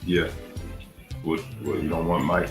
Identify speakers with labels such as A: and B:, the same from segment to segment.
A: Yeah. What you don't want, Mike?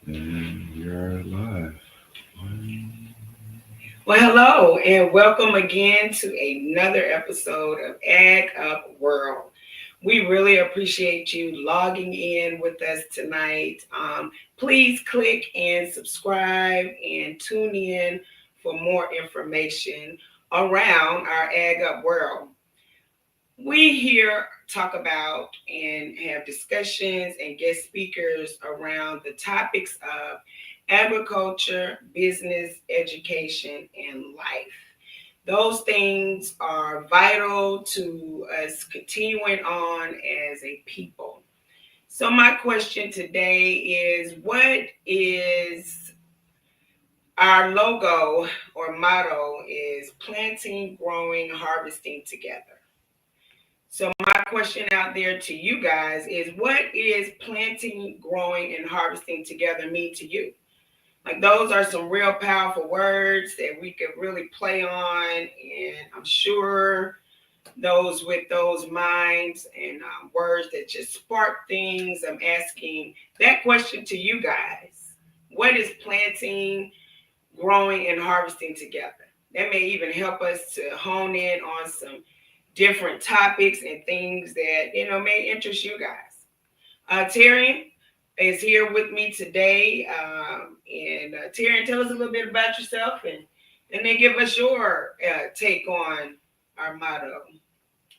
A: And you're live.
B: Well, hello, and welcome again to another episode of Ag Up World. We really appreciate you logging in with us tonight. Please click and subscribe and tune in for more information around our Ag Up World. We here talk about and have discussions and guest speakers around the topics of agriculture, business, education, and life. Those things are vital to us continuing on as a people. So my question today is, what is our logo or motto is planting, growing, harvesting together. So my question out there to you guys is, what is planting, growing, and harvesting together mean to you? Like, those are some real powerful words that we could really play on, and I'm sure those with those minds and words that just spark things. I'm asking that question to you guys. What is planting, growing, and harvesting together? That may even help us to hone in on some different topics and things that may interest you guys. Teryon is here with me today, and Teryon, tell us a little bit about yourself, and then give us your take on our motto.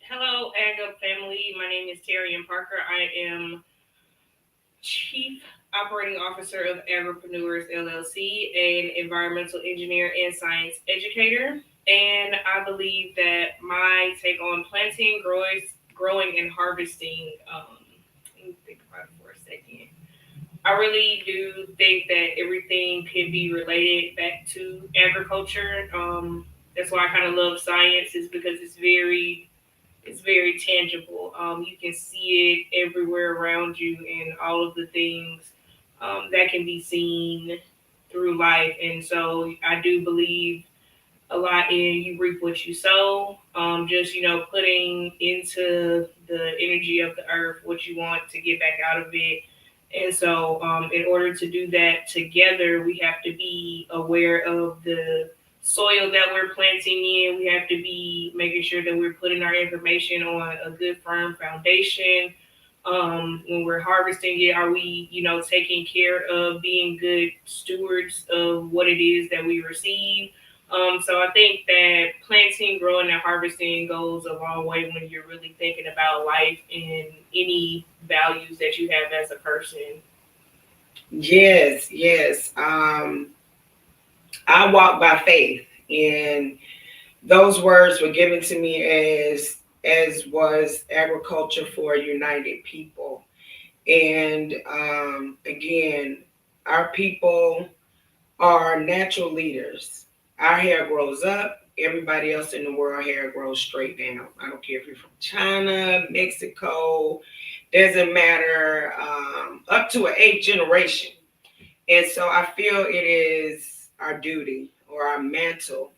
C: Hello, AgriUp family. My name is Teryon Parker. I am Chief Operating Officer of Agripreneurs LLC, an environmental engineer and science educator. And I believe that my take on planting, growing, and harvesting, let me think about it for a second. I really do think that everything can be related back to agriculture. That's why I kind of love science, is because it's very tangible. You can see it everywhere around you, and all of the things that can be seen through life. And so I do believe a lot in you reap what you sow. Just putting into the energy of the earth what you want to get back out of it. And so in order to do that together, we have to be aware of the soil that we're planting in. We have to be making sure that we're putting our information on a good firm foundation. When we're harvesting it, are we taking care of being good stewards of what it is that we receive? So I think that planting, growing, and harvesting goes a long way when you're really thinking about life and any values that you have as a person.
B: Yes, yes. I walk by faith, and those words were given to me as was agriculture for a united people. And again, our people are natural leaders. Our hair grows up. Everybody else in the world hair grows straight down. I don't care if you're from China, Mexico, doesn't matter, up to an 8th generation. And so I feel it is our duty or our mantle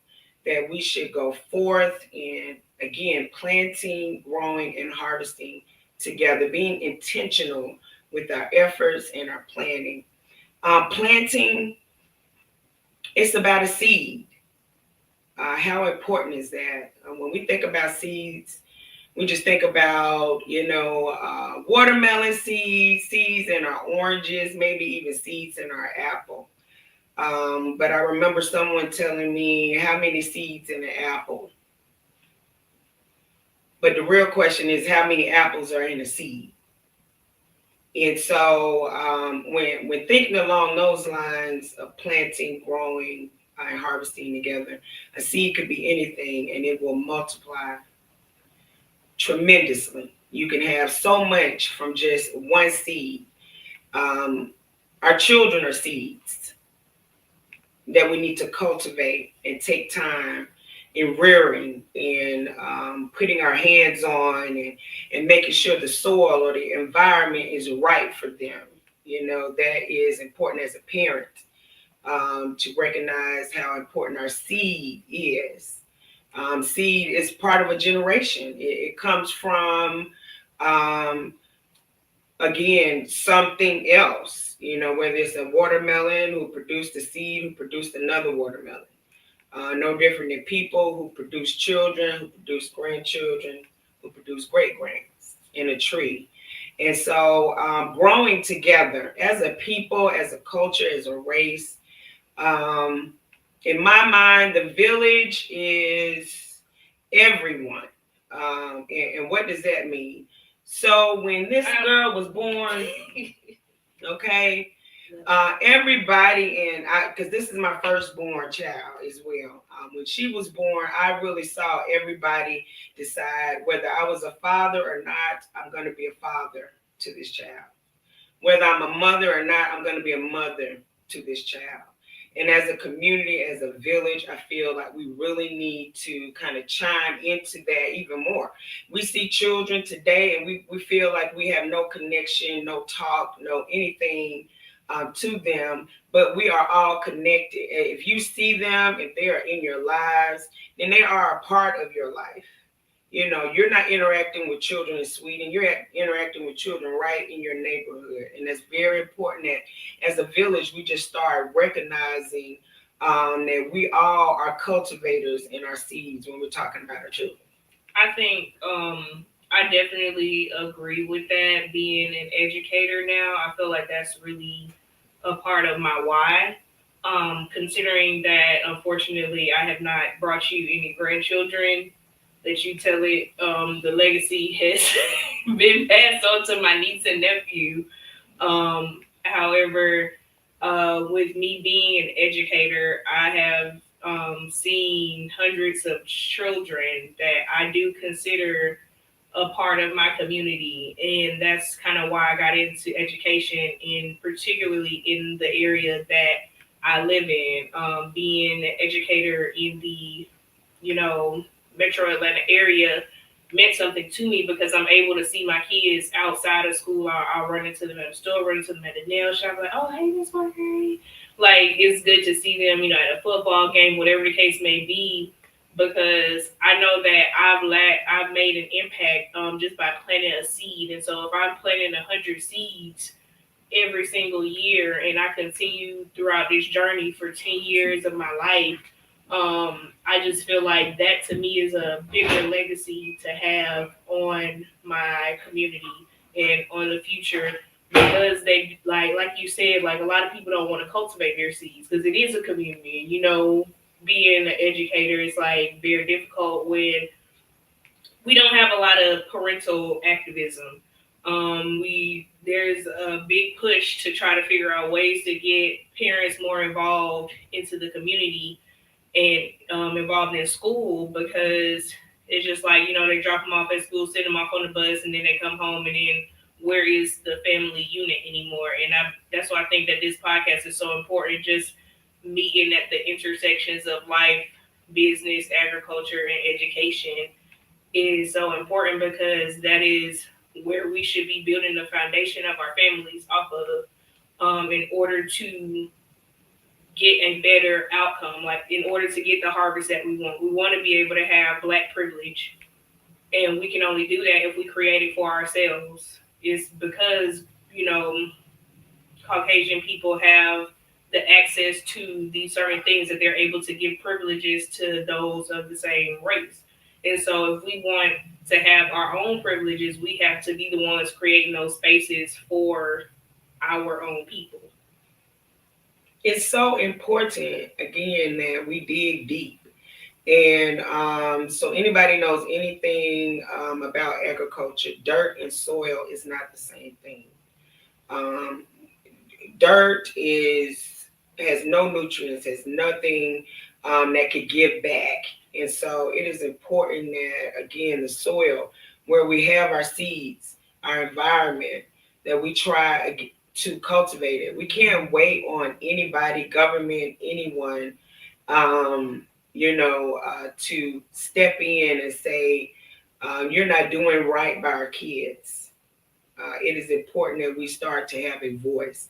B: that we should go forth and, again, planting, growing, and harvesting together, being intentional with our efforts and our planning. Planting, it's about a seed. How important is that? When we think about seeds, we just think about, watermelon seeds in our oranges, maybe even seeds in our apple. But I remember someone telling me how many seeds in an apple. But the real question is, how many apples are in a seed? And so when thinking along those lines of planting, growing, and harvesting together, a seed could be anything, and it will multiply tremendously. You can have so much from just one seed. Our children are seeds that we need to cultivate and take time in rearing and putting our hands on and making sure the soil or the environment is right for them. That is important as a parent, to recognize how important our seed is. Seed is part of a generation. It comes from, again, something else, whether it's a watermelon who produced a seed, who produced another watermelon. No different than people who produce children, who produce grandchildren, who produce great-grands in a tree. And so growing together as a people, as a culture, as a race, in my mind, the village is everyone. And what does that mean? So when this girl was born, okay, Everybody, and because this is my firstborn child as well. When she was born, I really saw everybody decide whether I was a father or not. I'm going to be a father to this child. Whether I'm a mother or not, I'm going to be a mother to this child. And as a community, as a village, I feel like we really need to kind of chime into that even more. We see children today and we feel like we have no connection, no talk, no anything to them, but we are all connected. If you see them, if they are in your lives, then they are a part of your life. You know, you're not interacting with children in Sweden, you're interacting with children right in your neighborhood. And it's very important that as a village, we just start recognizing that we all are cultivators in our seeds when we're talking about our children.
C: I think I definitely agree with that. Being an educator now, I feel like that's really a part of my why. Considering that, unfortunately, I have not brought you any grandchildren, that you tell it, the legacy has been passed on to my niece and nephew. However, with me being an educator, I have seen hundreds of children that I do consider a part of my community, and that's kind of why I got into education, in particularly in the area that I live in. Being an educator in the, you know, Metro Atlanta area meant something to me because I'm able to see my kids outside of school. I'll run into them at the store, run into them at the nail shop, like, oh, hey, Miss Parker. Like, it's good to see them, you know, at a football game, whatever the case may be, because I know that I've made an impact just by planting a seed. And so if I'm planting 100 seeds every single year and I continue throughout this journey for 10 years of my life, I just feel like that to me is a bigger legacy to have on my community and on the future, because they, like you said, like a lot of people don't want to cultivate their seeds because it is a community. You know, being an educator is like very difficult when we don't have a lot of parental activism. There's a big push to try to figure out ways to get parents more involved into the community and involved in school, because it's just like, you know, they drop them off at school, send them off on the bus, and then they come home, and then where is the family unit anymore? And that's why I think that this podcast is so important, just meeting at the intersections of life, business, agriculture, and education is so important, because that is where we should be building the foundation of our families off of, in order to get a better outcome. Like, in order to get the harvest that we want to be able to have Black privilege, and we can only do that if we create it for ourselves. It's because, you know, Caucasian people have the access to these certain things that they're able to give privileges to those of the same race. And so if we want to have our own privileges, we have to be the ones creating those spaces for our own people.
B: It's so important, again, that we dig deep. And so anybody knows anything about agriculture, dirt and soil is not the same thing. Dirt has no nutrients, has nothing that could give back. And so it is important that, again, the soil, where we have our seeds, our environment, that we try to cultivate it. We can't wait on anybody, government, anyone, to step in and say, you're not doing right by our kids. It is important that we start to have a voice.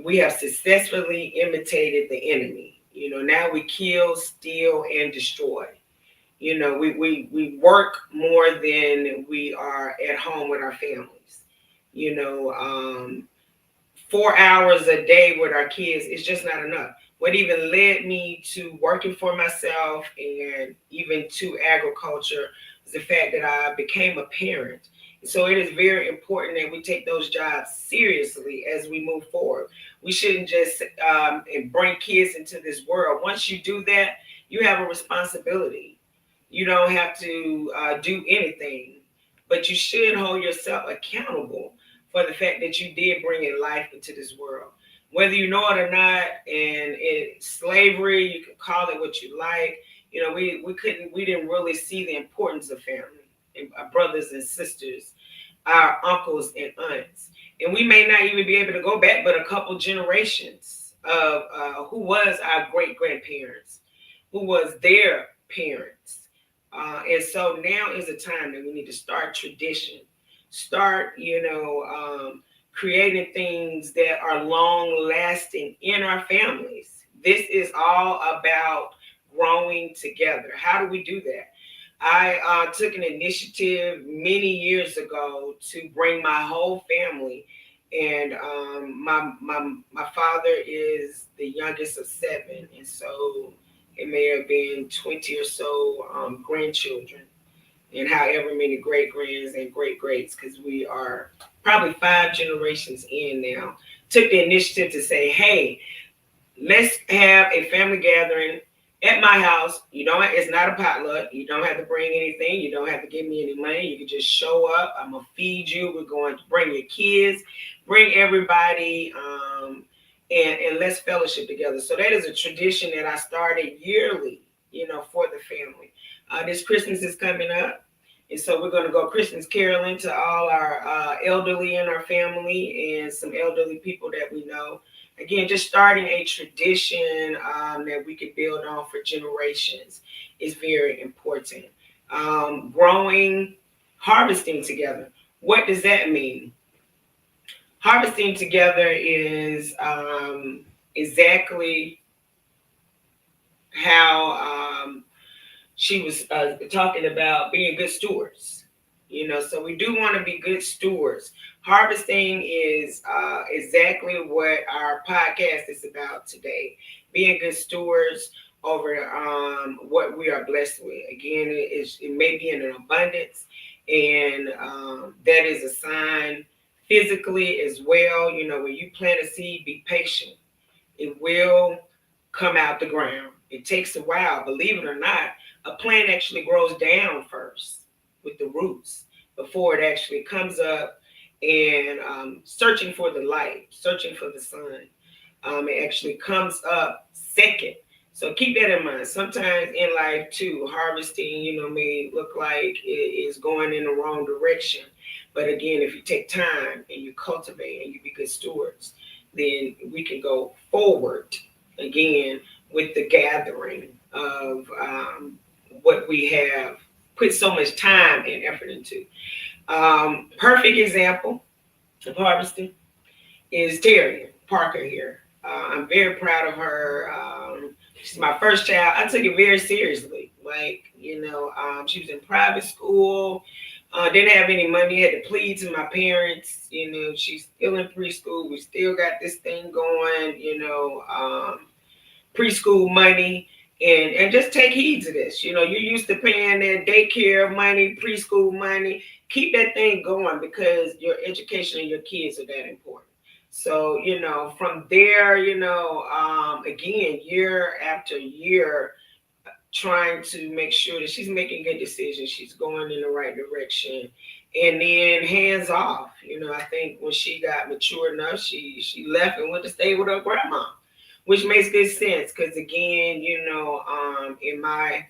B: We have successfully imitated the enemy. You know, now we kill, steal, and destroy. You know, we work more than we are at home with our families. You know, 4 hours a day with our kids is just not enough. What even led me to working for myself and even to agriculture was the fact that I became a parent. So it is very important that we take those jobs seriously as we move forward. We shouldn't just bring kids into this world. Once you do that, you have a responsibility. You don't have to do anything, but you should hold yourself accountable for the fact that you did bring in life into this world. whether you know it or not. And it's slavery, you can call it what you like. We didn't really see the importance of family and our brothers and sisters, our uncles and aunts. And we may not even be able to go back but a couple generations of who was our great grandparents, who was their parents. And so now is a time that we need to start tradition, start, creating things that are long lasting in our families. This is all about growing together. How do we do that? I took an initiative many years ago to bring my whole family, and my father is the youngest of seven, and so it may have been 20 or so grandchildren, and however many great grands and great greats, because we are probably 5 generations in now. Took the initiative to say, hey, let's have a family gathering at my house. It's not a potluck. You don't have to bring anything. You don't have to give me any money. You can just show up. I'm gonna feed you. We're going to bring your kids, bring everybody, and let's fellowship together. So that is a tradition that I started yearly, for the family. This Christmas is coming up. And so we're going to go Christmas caroling to all our elderly in our family and some elderly people that we know. Again, just starting a tradition that we could build on for generations is very important. Growing, harvesting together. What does that mean? Harvesting together is exactly how she was talking about being good stewards. So we do want to be good stewards. Harvesting is exactly what our podcast is about today. Being good stewards over what we are blessed with. Again, it may be in an abundance, and that is a sign physically as well. When you plant a seed, be patient. It will come out the ground. It takes a while, believe it or not. A plant actually grows down first with the roots before it actually comes up and searching for the light, searching for the sun. It actually comes up second. So keep that in mind. Sometimes in life too, harvesting, may look like it is going in the wrong direction. But again, if you take time and you cultivate and you be good stewards, then we can go forward again with the gathering of what we have put so much time and effort into. Perfect example of harvesting is Teryon Parker here. I'm very proud of her. She's my first child. I took it very seriously. She was in private school, didn't have any money, had to plead to my parents. She's still in preschool. We still got this thing going, preschool money. And just take heed to this. You're used to paying that daycare money, preschool money. Keep that thing going because your education and your kids are that important. So, from there, again, year after year, trying to make sure that she's making good decisions. She's going in the right direction. And then hands off. I think when she got mature enough, she left and went to stay with her grandma, which makes good sense because again, in my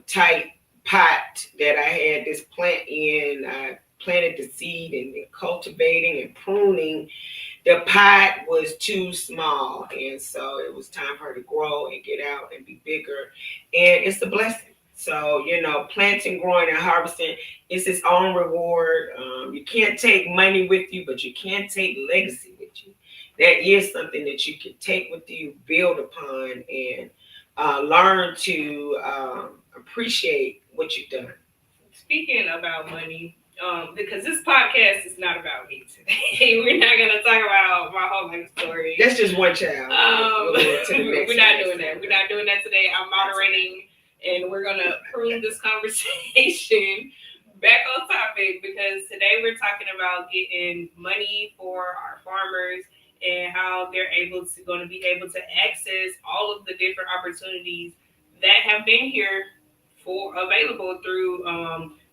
B: tight pot that I had this plant in, I planted the seed and cultivating and pruning. The pot was too small, and so it was time for her to grow and get out and be bigger. And it's a blessing. So, planting, growing, and harvesting is its own reward. You can't take money with you, but you can take legacy with you. That is something that you can take with you, build upon, and learn to appreciate what you've done.
C: Speaking about money, because this podcast is not about me today. We're not going to talk about my whole life story.
B: That's just one child.
C: We're not doing that. We're not doing that today. I'm moderating, and we're going to prune this conversation back on topic because today we're talking about getting money for our farmers and how they're going to be able to access all of the different opportunities that have been here available through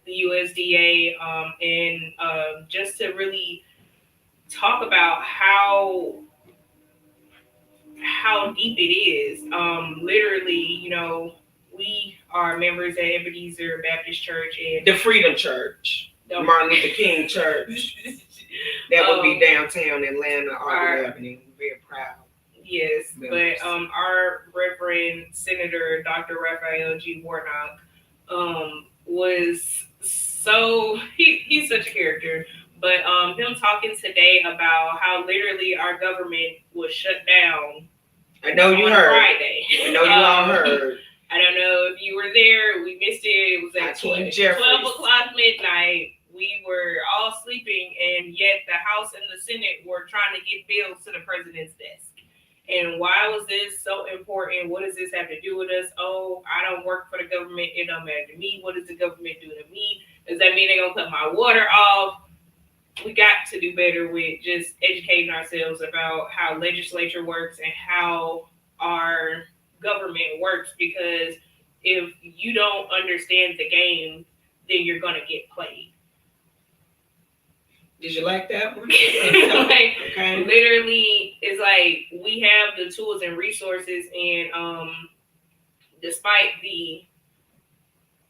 C: the USDA, and just to really talk about how how deep it is. Literally, we are members at Ebenezer Baptist Church and
B: The Freedom Church, Martin Luther King Church. That would be downtown Atlanta, Arbor Avenue. Very proud.
C: Yes,
B: members.
C: but our Reverend Senator Dr. Raphael G. Warnock was he's such a character. But him talking today about how literally our government was shut down.
B: I know you
C: on
B: heard.
C: Friday.
B: I know you all heard.
C: I don't know if you were there. We missed it. It was at 12 o'clock midnight. We were all sleeping, and yet the House and the Senate were trying to get bills to the president's desk. And why was this so important? What does this have to do with us? Oh, I don't work for the government. It don't matter to me. What does the government do to me? Does that mean they're going to cut my water off? We got to do better with just educating ourselves about how legislature works and how our government works, because if you don't understand the game, then you're going to get played.
B: Did you like that one?
C: Okay. Literally, it's like we have the tools and resources, and despite the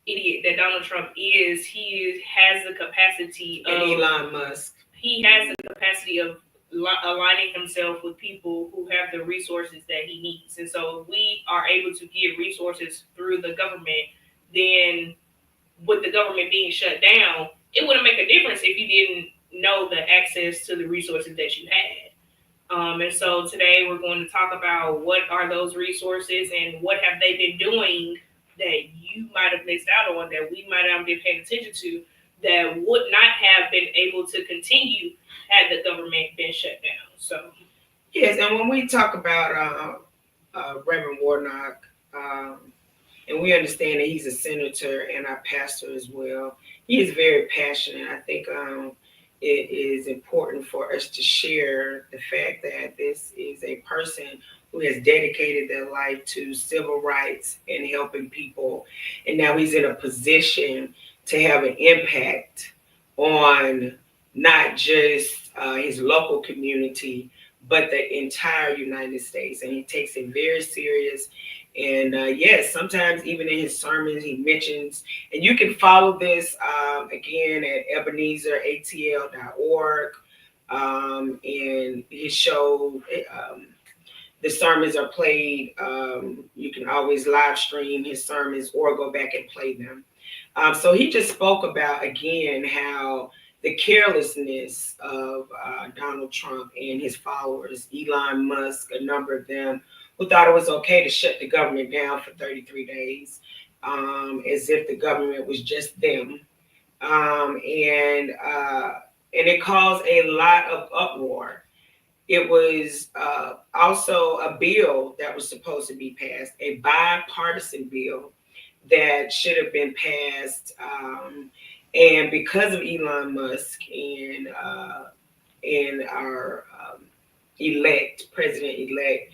C: idiot that Donald Trump is, he has the capacity of,
B: and Elon Musk.
C: He has the capacity of aligning himself with people who have the resources that he needs. And so if we are able to get resources through the government, then with the government being shut down, it wouldn't make a difference if you didn't know the access to the resources that you had. And so today we're going to talk about what are those resources and what have they been doing that you might have missed out on, that we might not have been paying attention to, that would not have been able to continue had the government been shut down. So
B: yes, and when we talk about Reverend Warnock, and we understand that he's a senator and our pastor as well, he is very passionate. I think it is important for us to share the fact that this is a person who has dedicated their life to civil rights and helping people. And now he's in a position to have an impact on not just his local community, but the entire United States. And he takes it very serious. And yes, sometimes even in his sermons, he mentions, and you can follow this again at EbenezerATL.org. And his show, the sermons are played. You can always live stream his sermons or go back and play them. So he just spoke about, again, how the carelessness of Donald Trump and his followers, Elon Musk, a number of them, who thought it was okay to shut the government down for 33 days, as if the government was just them. And it caused a lot of uproar. It was also a bill that was supposed to be passed, a bipartisan bill that should have been passed. And because of Elon Musk and our president-elect,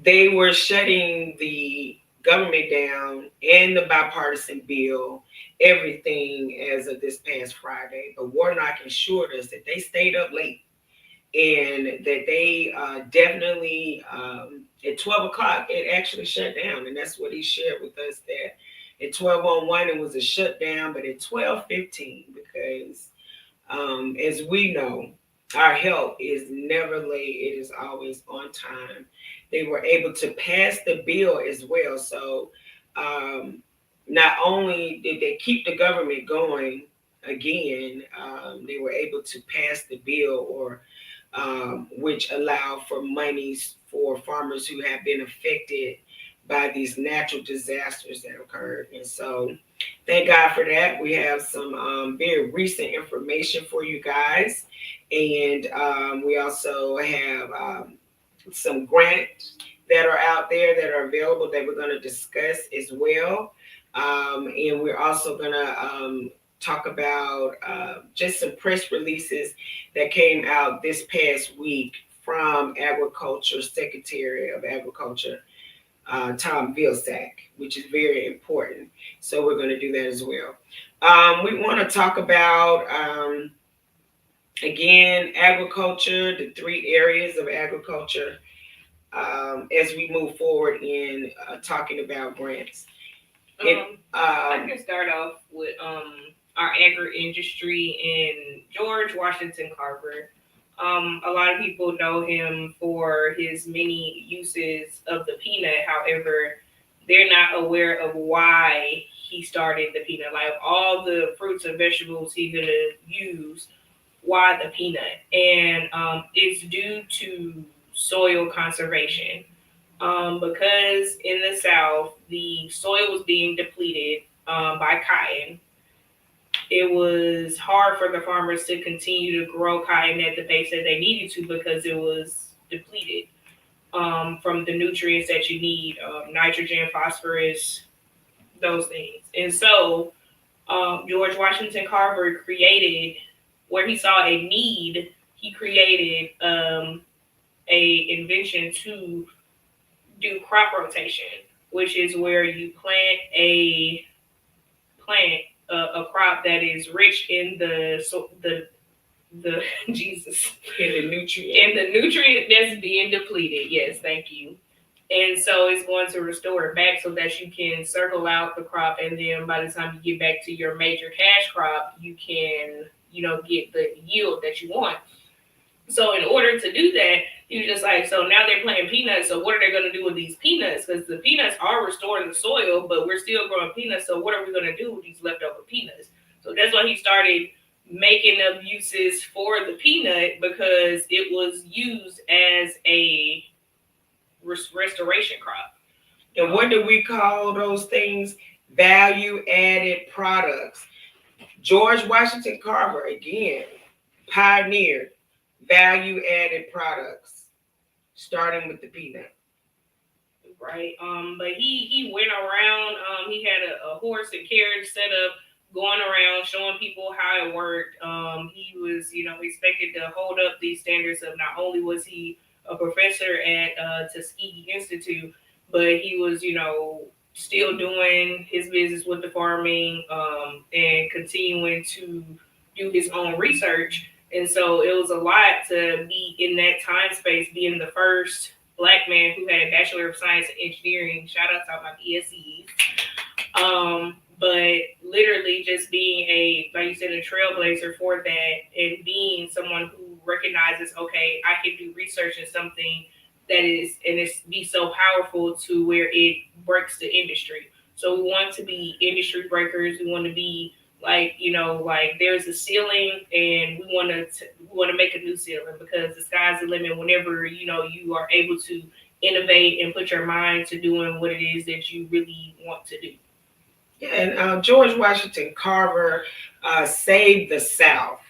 B: they were shutting the government down and the bipartisan bill, everything as of this past Friday. But Warnock assured us that they stayed up late and that they definitely, at 12 o'clock, it actually shut down. And that's what he shared with us, that at 12:01 it was a shutdown, but at 12:15, because as we know, our help is never late. It is always on time. They were able to pass the bill as well. So not only did they keep the government going again, they were able to pass the bill, or which allowed for monies for farmers who have been affected by these natural disasters that occurred. And so thank God for that. We have some very recent information for you guys. And we also have some grants that are out there that are available that we're going to discuss as well. And we're also going to talk about just some press releases that came out this past week from Secretary of Agriculture, Tom Vilsack, which is very important. So we're going to do that as well. We want to talk about, again, agriculture, the three areas of agriculture. as we move forward in talking about grants.
C: I can start off with our agri-industry in George Washington Carver. A lot of people know him for his many uses of the peanut. However, they're not aware of why he started the peanut. Like all the fruits and vegetables he could have used, why the peanut? And it's due to soil conservation. Because in the South, the soil was being depleted by cotton. It was hard for the farmers to continue to grow cotton at the pace that they needed to because it was depleted from the nutrients that you need, nitrogen, phosphorus, those things. And so George Washington Carver created, where he saw a need, he created a invention to do crop rotation, which is where you plant a crop that is rich in the Jesus in the nutrient that's being depleted. Yes, thank you. And so it's going to restore it back so that you can circle out the crop, and then by the time you get back to your major cash crop, you can get the yield that you want. So in order to do that, he was just like, so now they're planting peanuts. So what are they going to do with these peanuts? Because the peanuts are restoring the soil, but we're still growing peanuts. So what are we going to do with these leftover peanuts? So that's why he started making up uses for the peanut, because it was used as a restoration crop.
B: And what do we call those things? Value added products. George Washington Carver, again, pioneered value added products, starting with the peanut.
C: Right. But he went around. He had a horse and carriage set up, going around showing people how it worked. He was, expected to hold up these standards of, not only was he a professor at Tuskegee Institute, but he was, still doing his business with the farming and continuing to do his own research. And so it was a lot to be in that time space, being the first Black man who had a Bachelor of Science in Engineering. Shout out to my BSCs. But literally just being like you said, a trailblazer for that, and being someone who recognizes, okay, I can do research in something that is, and it's be so powerful to where it breaks the industry. So we want to be industry breakers. We want to be like there's a ceiling, and we want to make a new ceiling, because the sky's the limit whenever you are able to innovate and put your mind to doing what it is that you really want to do.
B: Yeah, and George Washington Carver saved the South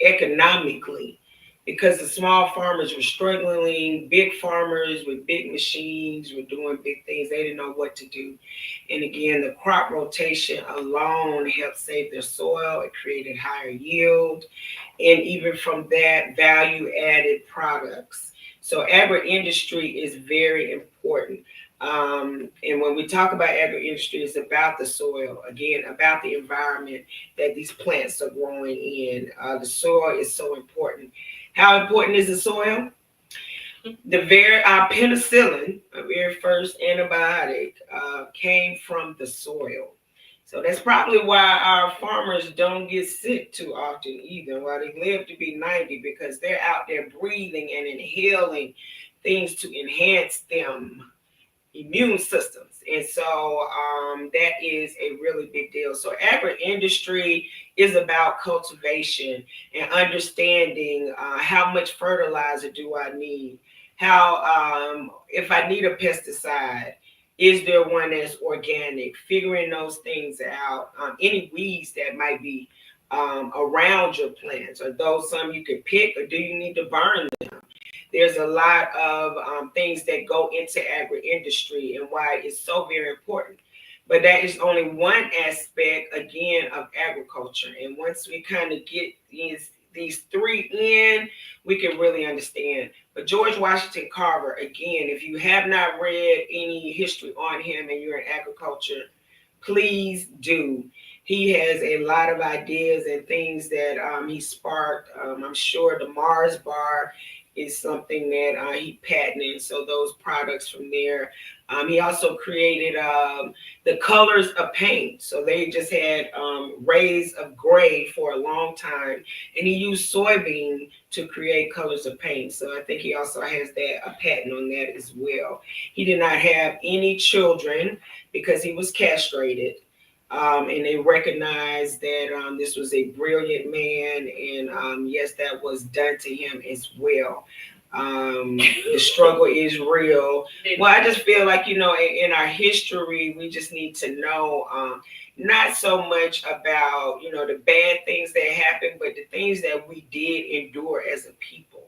B: economically, because the small farmers were struggling. Big farmers with big machines were doing big things. They didn't know what to do. And again, the crop rotation alone helped save their soil. It created higher yield. And even from that, value-added products. So agri-industry is very important. And when we talk about agri-industry, it's about the soil, again, about the environment that these plants are growing in. The soil is so important. How important is the soil? Our penicillin, our very first antibiotic, came from the soil. So that's probably why our farmers don't get sick too often either, why they live to be 90, because they're out there breathing and inhaling things to enhance them immune systems. And so that is a really big deal. So agri-industry is about cultivation and understanding how much fertilizer do I need, how if I need a pesticide, is there one that's organic, figuring those things out, any weeds that might be around your plants, are those some you could pick, or do you need to burn them? There's a lot of things that go into agri-industry and why it's so very important. But that is only one aspect, again, of agriculture. And once we kind of get these three in, we can really understand. But George Washington Carver, again, if you have not read any history on him and you're in agriculture, please do. He has a lot of ideas and things that he sparked. I'm sure the Mars bar is something that he patented. So those products from there. He also created the colors of paint. So they just had rays of gray for a long time, and he used soybean to create colors of paint. So I think he also has a patent on that as well. He did not have any children because he was castrated. And they recognized that this was a brilliant man, and yes, that was done to him as well. The struggle is real. Well, I just feel like, in our history, we just need to know not so much about, the bad things that happened, but the things that we did endure as a people.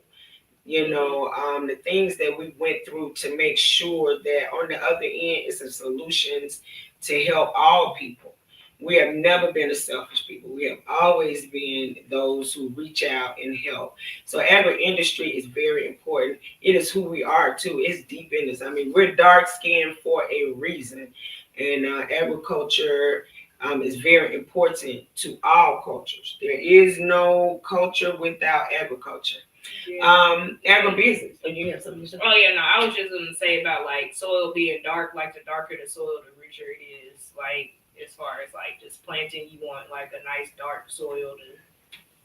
B: The things that we went through to make sure that on the other end is the solutions to help all people. We have never been a selfish people. We have always been those who reach out and help. So agri-industry is very important. It is who we are too. It's deep in us. I mean, we're dark skinned for a reason. And agriculture is very important to all cultures. There is no culture without agriculture. Yeah. Agribusiness.
C: Oh, you have something to say? Oh yeah, no, I was just gonna say about like soil being dark, like the darker the soil, the richer it is. Like as far as like just planting, you want like a nice dark soil to,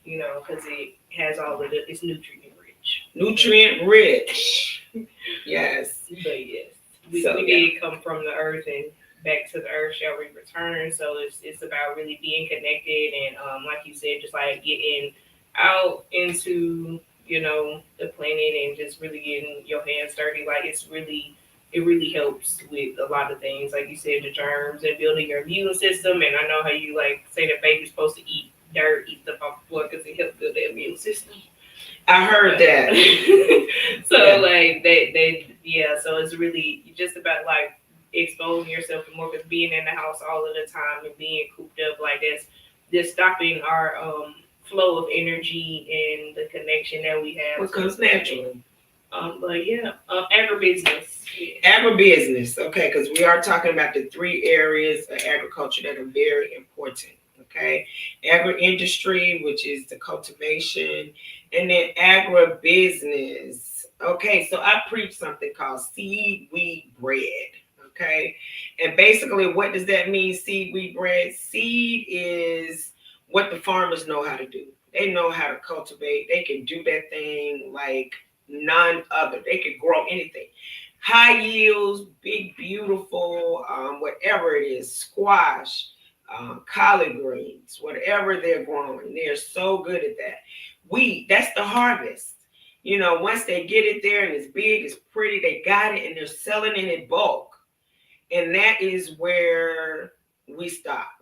C: because it has all of it's nutrient rich.
B: Nutrient rich. Yes.
C: But yes, we did come from the earth, and back to the earth shall we return. So it's about really being connected, and like you said, just like getting out into the planet and just really getting your hands dirty. Like it really helps with a lot of things. Like you said, the germs and building your immune system. And I know how you like say that baby's supposed to eat dirt, eat stuff off the floor because it helps build their immune system.
B: I heard that.
C: So yeah. Like so it's really just about like exposing yourself to more, because being in the house all of the time and being cooped up like this, just stopping our flow of energy and the connection that we have.
B: What comes naturally.
C: But yeah, agribusiness.
B: Agribusiness, okay, because we are talking about the three areas of agriculture that are very important, okay? Agri-industry, which is the cultivation, and then agribusiness. Okay, so I preach something called seed, wheat, bread, okay? And basically, what does that mean, seed, wheat, bread? Seed is what the farmers know how to do. They know how to cultivate. They can do that thing like none other. They could grow anything. High yields, big, beautiful, whatever it is, squash, collard greens, whatever they're growing. They're so good at that. Wheat, that's the harvest. Once they get it there and it's big, it's pretty, they got it and they're selling it in bulk. And that is where we stop.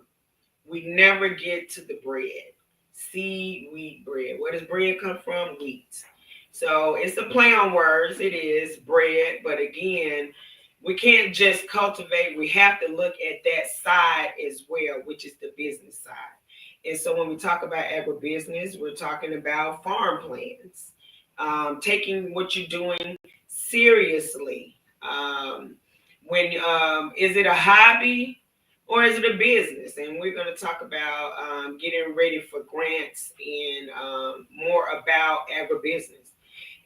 B: We never get to the bread. Seed, wheat, bread. Where does bread come from? Wheat. So it's a play on words. It is bread. But again, we can't just cultivate. We have to look at that side as well, which is the business side. And so when we talk about agribusiness, we're talking about farm plans, taking what you're doing seriously. Is it a hobby or is it a business? And we're going to talk about getting ready for grants and more about agribusiness.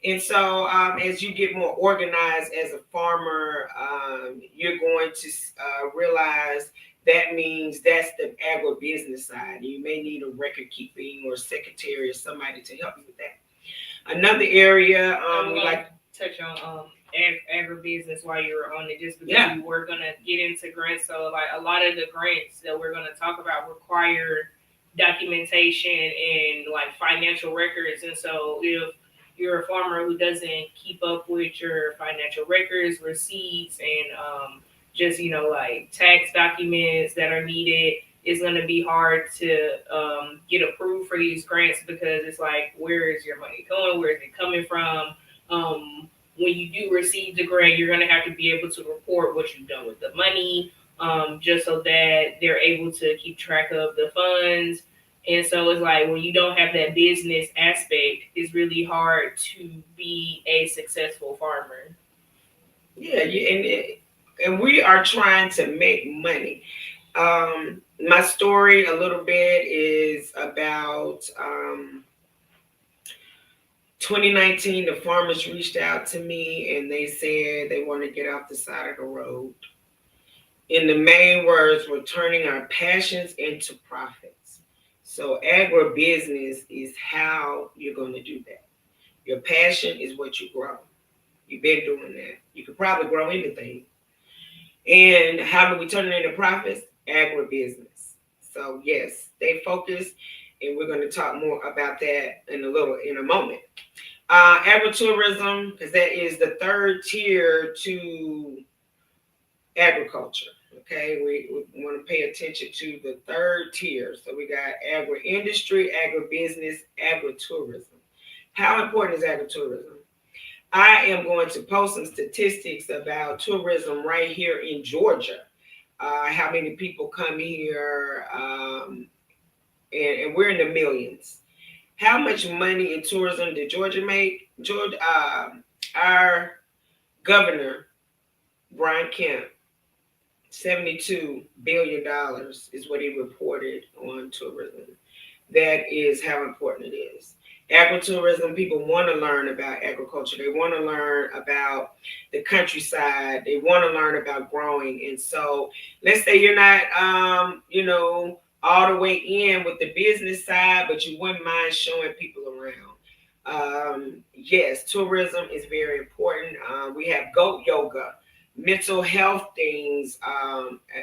B: And so as you get more organized as a farmer, you're going to realize that means that's the agribusiness side. You may need a record keeping or secretary or somebody to help you with that. Another area we like
C: to touch on agribusiness while you were on it, just because we were going to get into grants. So like a lot of the grants that we're going to talk about require documentation and like financial records. And so if you're a farmer who doesn't keep up with your financial records, receipts, and just, like tax documents that are needed, it's going to be hard to get approved for these grants, because it's like, where is your money going? Where is it coming from? When you do receive the grant, you're going to have to be able to report what you've done with the money, just so that they're able to keep track of the funds. And so it's like, when you don't have that business aspect, it's really hard to be a successful farmer.
B: Yeah, and we are trying to make money. My story a little bit is about 2019, the farmers reached out to me and they said they want to get off the side of the road. And the main words were turning our passions into profits. So agribusiness is how you're going to do that. Your passion is what you grow. You've been doing that. You could probably grow anything. And how do we turn it into profits? Agribusiness. So yes, stay focused, and we're going to talk more about that in a moment. Agritourism, because that is the third tier to agriculture. Okay, we want to pay attention to the third tier. So we got agri-industry, agribusiness, agritourism. How important is agritourism? I am going to post some statistics about tourism right here in Georgia. How many people come here, and we're in the millions. How much money in tourism did Georgia make? Georgia, our governor, Brian Kemp, $72 billion is what he reported on tourism. That is how important it is. Agritourism, people want to learn about agriculture. They want to learn about the countryside. They want to learn about growing. And so let's say you're not, all the way in with the business side, but you wouldn't mind showing people around. Yes, tourism is very important. We have goat yoga. Mental health things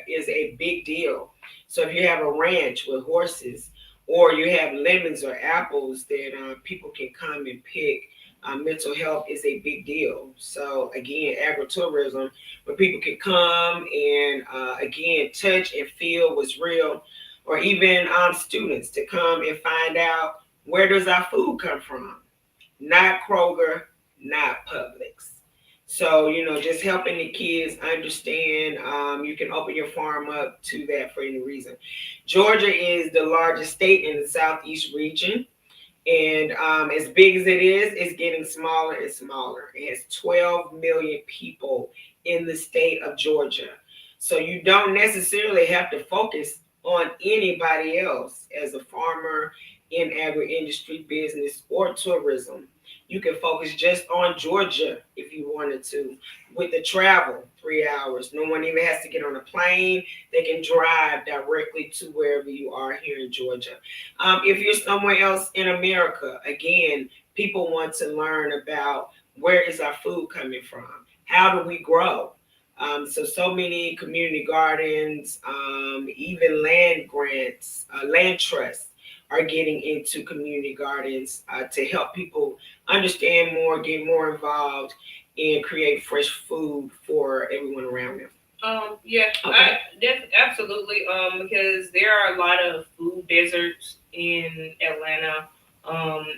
B: is a big deal. So if you have a ranch with horses, or you have lemons or apples that people can come and pick, mental health is a big deal. So again, agritourism, where people can come and again touch and feel what's real, or even students to come and find out, where does our food come from? Not Kroger, not Publix. So, just helping the kids understand, you can open your farm up to that for any reason. Georgia is the largest state in the Southeast region. And as big as it is, it's getting smaller and smaller. It has 12 million people in the state of Georgia. So you don't necessarily have to focus on anybody else as a farmer in agri-industry business or tourism. You can focus just on Georgia if you wanted to. With the travel, 3 hours. No one even has to get on a plane. They can drive directly to wherever you are here in Georgia. If you're somewhere else in America, again, people want to learn about, where is our food coming from? How do we grow? So many community gardens, even land grants, land trusts are getting into community gardens to help people understand more, get more involved, and create fresh food for everyone around them.
C: Yeah, okay. Absolutely. Because there are a lot of food deserts in Atlanta,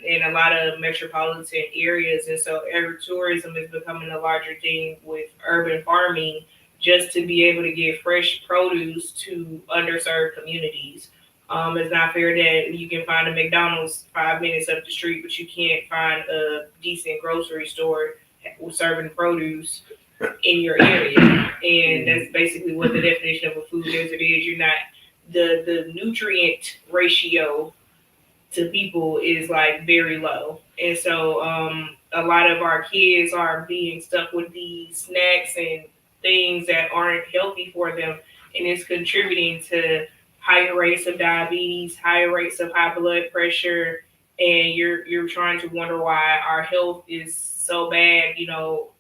C: in a lot of metropolitan areas, and so agritourism is becoming a larger thing with urban farming, just to be able to get fresh produce to underserved communities. It's not fair that you can find a McDonald's 5 minutes up the street, but you can't find a decent grocery store serving produce in your area. And that's basically what the definition of a food desert is. You're not, the nutrient ratio to people is like very low. And so a lot of our kids are being stuck with these snacks and things that aren't healthy for them. And it's contributing to higher rates of diabetes, higher rates of high blood pressure, and you're trying to wonder why our health is so bad, and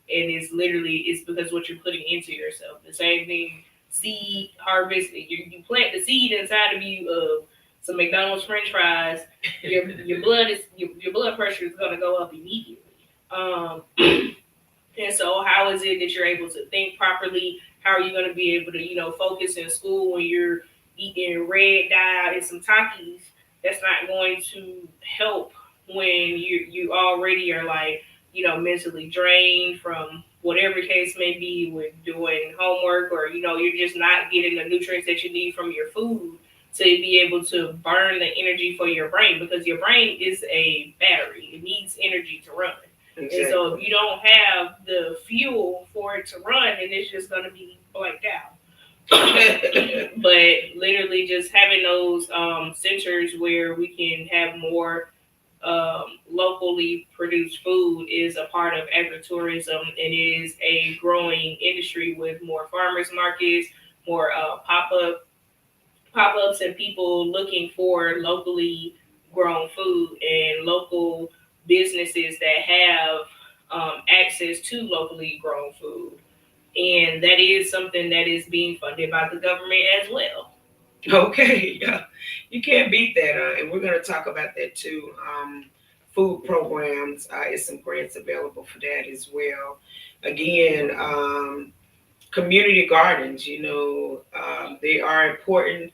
C: it's because what you're putting into yourself. The same thing, seed harvest, you plant the seed inside of you of some McDonald's French fries, your blood pressure is gonna go up immediately. And so how is it that you're able to think properly? How are you gonna be able to, focus in school when you're eating red dye and some Takis? That's not going to help when you already are like, mentally drained from whatever case may be with doing homework, or, you're just not getting the nutrients that you need from your food to be able to burn the energy for your brain, because your brain is a battery. It needs energy to run. Exactly. And so if you don't have the fuel for it to run, then it's just going to be blanked out. But literally just having those centers where we can have more locally produced food is a part of agritourism and is a growing industry with more farmers markets, more pop-ups and people looking for locally grown food and local businesses that have access to locally grown food. And that is something that is being funded by the government as well.
B: Okay, yeah, you can't beat that, and we're going to talk about that too. Food programs, is some grants available for that as well. Again, community gardens, they are important.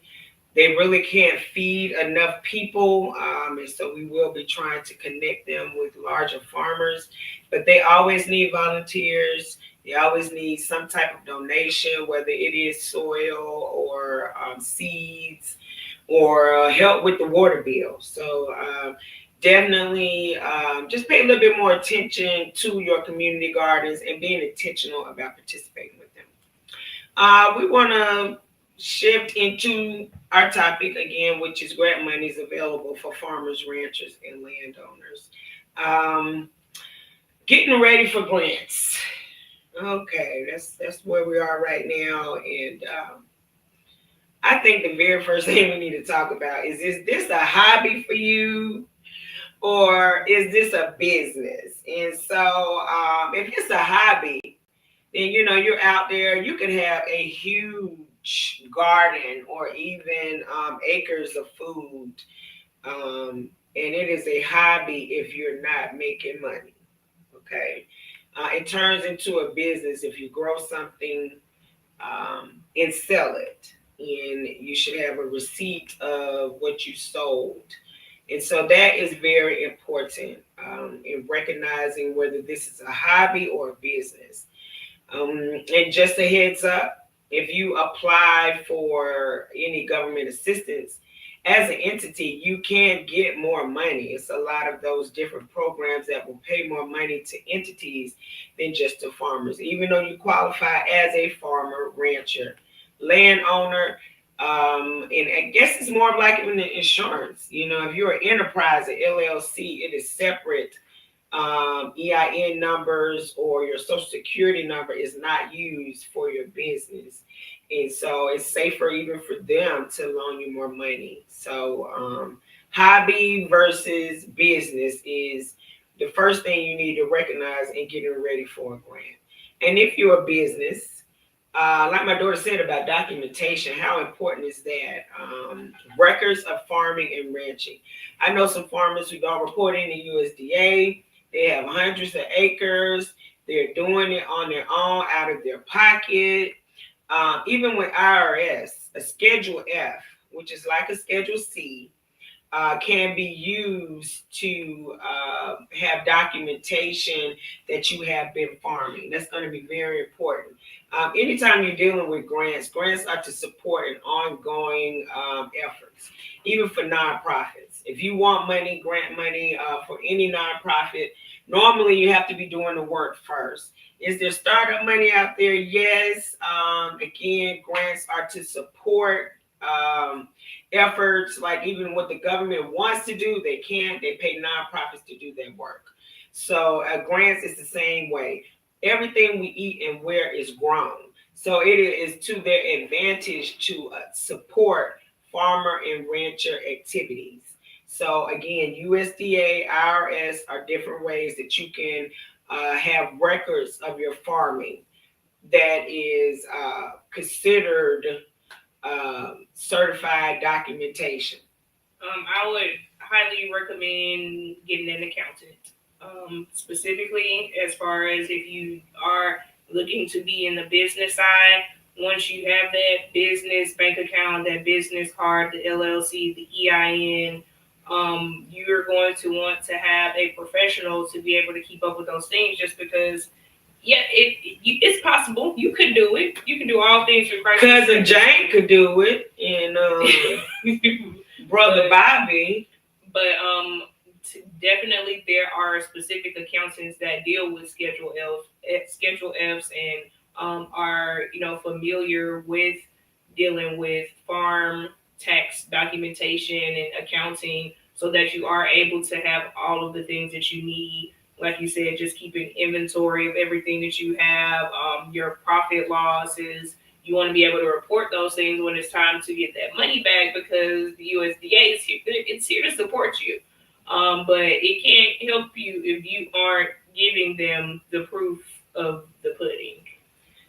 B: They really can't feed enough people, and so we will be trying to connect them with larger farmers, but they always need volunteers. They always need some type of donation, whether it is soil or seeds or help with the water bill. So definitely just pay a little bit more attention to your community gardens and being intentional about participating with them. We want to shift into our topic again, which is grant monies available for farmers, ranchers, and landowners. Getting ready for grants. Okay, that's where we are right now, and I think the very first thing we need to talk about is this a hobby for you, or is this a business? And so, if it's a hobby, then you're out there. You can have a huge garden or even acres of food, and it is a hobby if you're not making money. Okay, it turns into a business if you grow something and sell it, and you should have a receipt of what you sold. And so that is very important in recognizing whether this is a hobby or a business. And just a heads up, if you apply for any government assistance as an entity, you can get more money. It's a lot of those different programs that will pay more money to entities than just to farmers, even though you qualify as a farmer, rancher, landowner. And I guess it's more like in the insurance. If you're an enterprise, an LLC, it is separate. EIN numbers or your social security number is not used for your business. And so it's safer even for them to loan you more money. So hobby versus business is the first thing you need to recognize in getting ready for a grant. And if you're a business, like my daughter said about documentation, how important is that? Records of farming and ranching. I know some farmers who don't report in the USDA. They have hundreds of acres. They're doing it on their own, out of their pocket. Even with IRS, a Schedule F, which is like a Schedule C, can be used to have documentation that you have been farming. That's going to be very important. Anytime you're dealing with grants are to support an ongoing efforts, even for nonprofits. If you want money, grant money for any nonprofit, normally you have to be doing the work first. Is there startup money out there? Yes. Again, grants are to support efforts, like even what the government wants to do, they can't. They pay nonprofits to do their work. So grants is the same way. Everything we eat and wear is grown. So it is to their advantage to support farmer and rancher activities. So again, USDA, IRS are different ways that you can have records of your farming that is considered certified documentation.
C: I would highly recommend getting an accountant. Specifically, as far as if you are looking to be in the business side, once you have that business bank account, that business card, the LLC, the EIN, you're going to want to have a professional to be able to keep up with those things, just because, yeah, it's possible. You could do it. You can do all things through Christ.
B: Cousin Jane could do it, and Brother Bobby.
C: But definitely there are specific accountants that deal with Schedule Fs and are familiar with dealing with farm tax documentation and accounting. so that you are able to have all of the things that you need. Like you said, just keeping inventory of everything that you have, your profit losses. You want to be able to report those things when it's time to get that money back, because the USDA is here, it's here to support you. But it can't help you if you aren't giving them the proof of the pudding.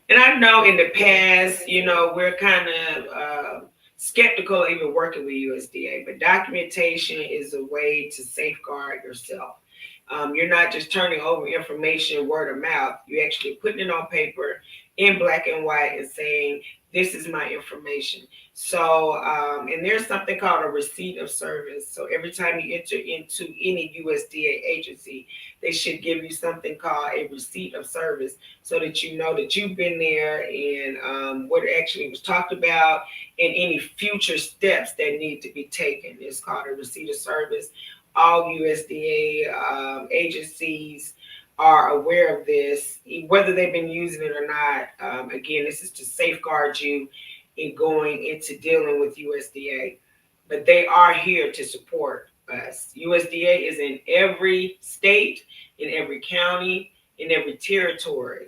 B: And I know in the past, we're kind of skeptical of even working with USDA, but documentation is a way to safeguard yourself. You're not just turning over information word of mouth. You're actually putting it on paper in black and white and saying, this is my information. So, and there's something called a receipt of service. So every time you enter into any USDA agency, they should give you something called a receipt of service so that you know that you've been there and what actually was talked about and any future steps that need to be taken. It's called a receipt of service. All USDA agencies are aware of this, whether they've been using it or not. Again, this is to safeguard you in going into dealing with USDA, but they are here to support us. USDA is in every state, in every county, in every territory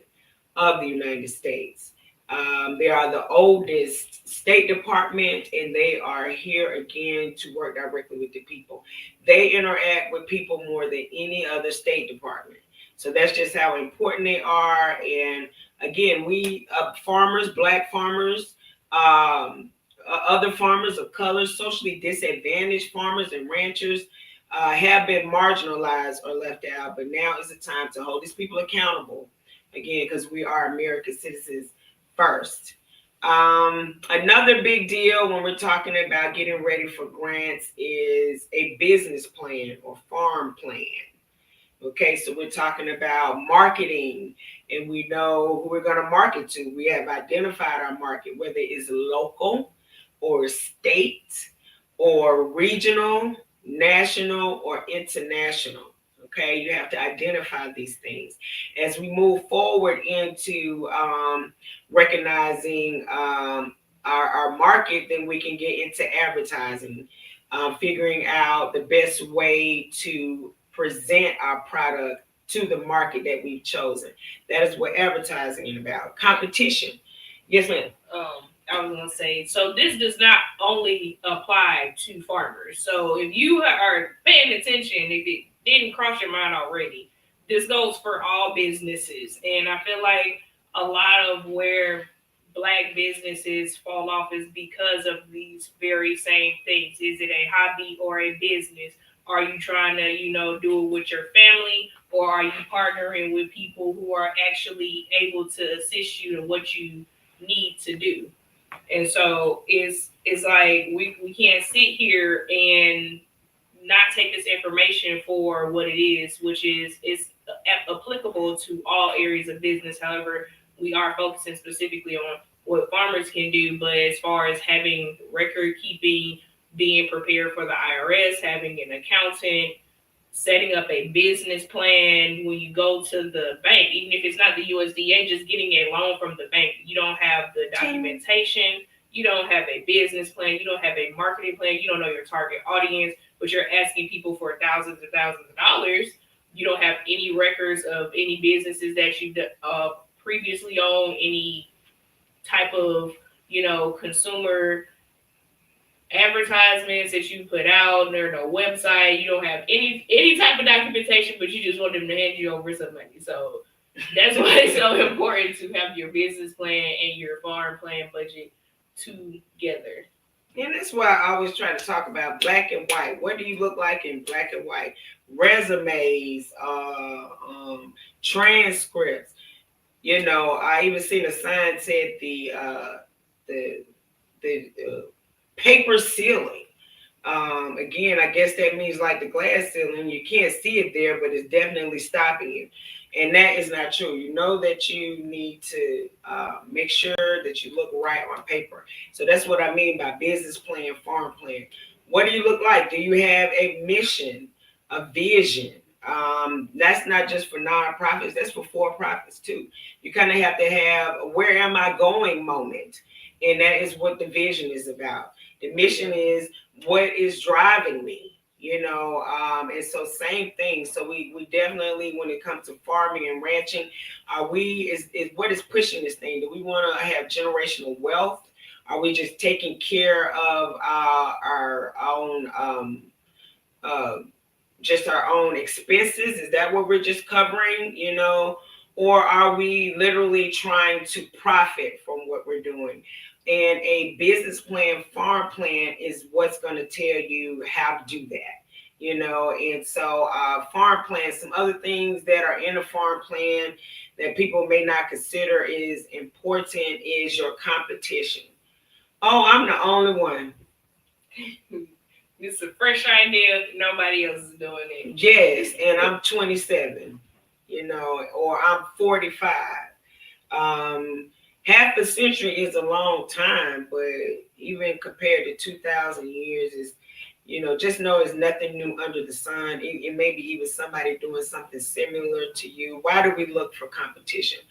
B: of the United States. They are the oldest State Department, and they are here again to work directly with the people. They interact with people more than any other State Department. So that's just how important they are. And again, we farmers, Black farmers, other farmers of color, socially disadvantaged farmers and ranchers have been marginalized or left out. But now is the time to hold these people accountable, again, because we are American citizens first. Another big deal when we're talking about getting ready for grants is a business plan or farm plan. Okay, so we're talking about marketing, and we know who we're going to market to. We have identified our market, whether it's local or state or regional, national, or international. Okay, you have to identify these things. As we move forward into recognizing our market, then we can get into advertising, figuring out the best way to present our product to the market that we've chosen. That is what advertising is about. Competition. Yes, ma'am.
C: I was going to say, so this does not only apply to farmers. So if you are paying attention, if it didn't cross your mind already, this goes for all businesses. And I feel like a lot of where Black businesses fall off is because of these very same things. Is it a hobby or a business? Are you trying to, do it with your family, or are you partnering with people who are actually able to assist you in what you need to do? And so it's like we can't sit here and not take this information for what it is, which is it's applicable to all areas of business. However, we are focusing specifically on what farmers can do, but as far as having record keeping, being prepared for the IRS, having an accountant, setting up a business plan when you go to the bank, even if it's not the USDA, just getting a loan from the bank. You don't have the documentation, you don't have a business plan, you don't have a marketing plan, you don't know your target audience, but you're asking people for thousands and thousands of dollars. You don't have any records of any businesses that you previously owned, any type of, consumer advertisements that you put out, there's no website, you don't have any type of documentation, but you just want them to hand you over some money. So that's why it's so important to have your business plan and your farm plan budget together.
B: And that's why I always try to talk about black and white. What do you look like in black and white? Resumes, transcripts. I even seen a sign said the paper ceiling. Again, I guess that means like the glass ceiling. You can't see it there, but it's definitely stopping you. And that is not true. You know that you need to make sure that you look right on paper. So that's what I mean by business plan, farm plan. What do you look like? Do you have a mission, a vision? That's not just for nonprofits, that's for for-profits too. You kind of have to have a where am I going moment. And that is what the vision is about. The mission is what is driving me. And so same thing. So we definitely, when it comes to farming and ranching, is what is pushing this thing? Do we want to have generational wealth? Are we just taking care of our own uh, just our own expenses? Is that what we're just covering? Or are we literally trying to profit from what we're doing? And a business plan, farm plan is what's going to tell you how to do that. And so farm plan, some other things that are in a farm plan that people may not consider is important is your competition. Oh, I'm the only one.
C: It's a fresh idea. Nobody else is doing it.
B: Yes, and I'm 27, or I'm 45. Half a century is a long time, but even compared to 2,000 years is, just know it's nothing new under the sun. It may be even somebody doing something similar to you. Why do we look for competition?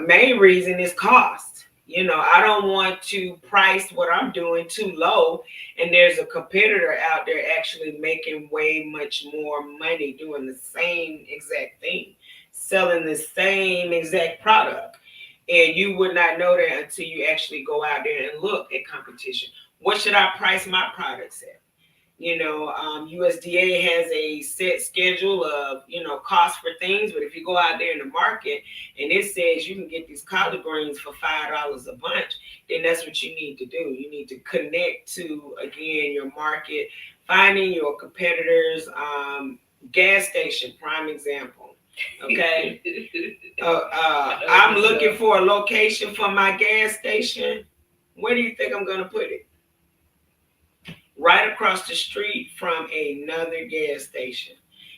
B: Main reason is cost. I don't want to price what I'm doing too low, and there's a competitor out there actually making way much more money doing the same exact thing, selling the same exact product. And you would not know that until you actually go out there and look at competition. What should I price my products at? USDA has a set schedule of, cost for things, but if you go out there in the market and it says you can get these collard greens for $5 a bunch, then that's what you need to do. You need to connect to, again, your market, finding your competitors. Gas station, prime example. Okay. I'm looking for a location for my gas station. Where do you think I'm going to put it? Right across the street from another gas station.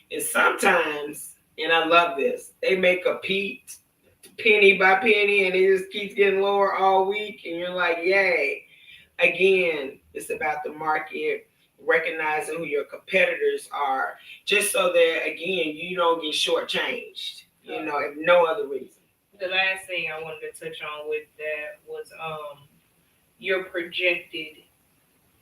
B: And sometimes, and I love this, they make a peat penny by penny and it just keeps getting lower all week. And you're like, yay. Again, it's about the market, recognizing who your competitors are, just so that, again, you don't get shortchanged, if no other reason.
C: The last thing I wanted to touch on with that was your projected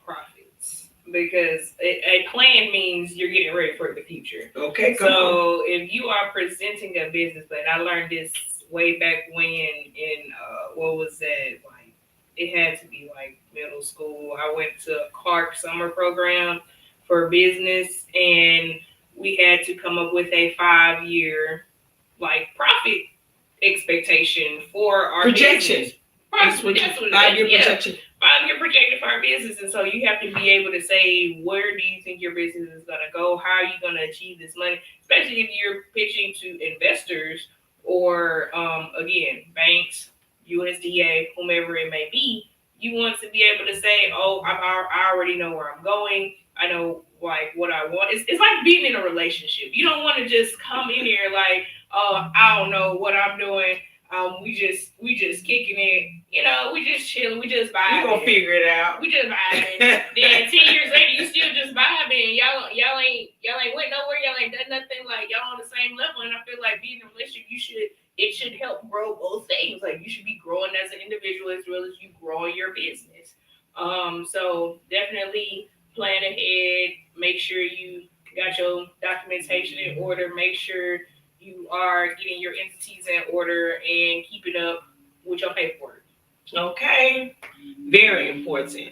C: profits, because a plan means you're getting ready for the future.
B: Okay,
C: so if you are presenting a business plan, I learned this way back when in what was that, like, it had to be like middle school. I went to a Clark summer program for business, and we had to come up with a 5-year like profit expectation for our
B: projection.
C: Business. That's what
B: 5-year projection.
C: 5-year projection for our business. And so you have to be able to say, where do you think your business is going to go? How are you going to achieve this money? Especially if you're pitching to investors or, again, banks, USDA, whomever it may be. You want to be able to say, oh, I already know where I'm going. I know like what I want. It's like being in a relationship. You don't want to just come in here like, oh, I don't know what I'm doing. We just kicking it. We just chilling. We just vibing.
B: We gonna figure it out.
C: We just vibing. Then 10 years later, you still just vibing. Y'all ain't went nowhere. Y'all ain't done nothing. Like, y'all on the same level. And I feel like being in a relationship, it should help grow both things. Like, you should be growing as an individual as well as you growing your business. So definitely plan ahead. Make sure you got your documentation in order. Make sure you are getting your entities in order and keeping up with your paperwork.
B: Okay, very important.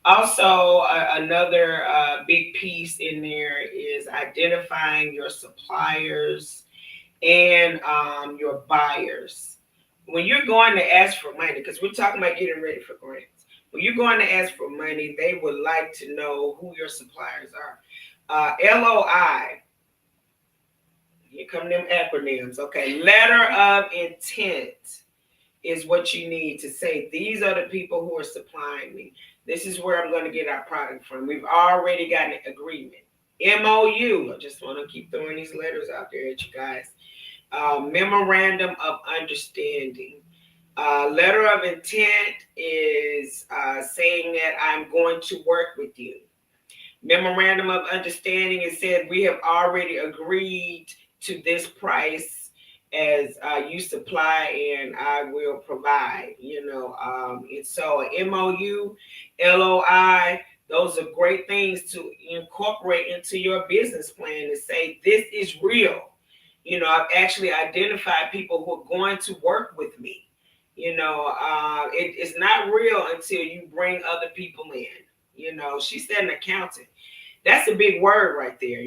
B: Also, another big piece in there is identifying your suppliers and your buyers. When you're going to ask for money, because we're talking about getting ready for grants. When you're going to ask for money, they would like to know who your suppliers are. LOI. Here come them acronyms. Okay, letter of intent is what you need to say. These are the people who are supplying me. This is where I'm going to get our product from. We've already got an agreement. MOU. I just want to keep throwing these letters out there at you guys. Memorandum of understanding. Letter of intent is saying that I'm going to work with you. Memorandum of understanding is said we have already agreed to this price as you supply and I will provide, and so a MOU, LOI, Those are great things to incorporate into your business plan and say, this is real. I've actually identified people who are going to work with me. It's not real until you bring other people in. She said an accountant. That's a big word right there.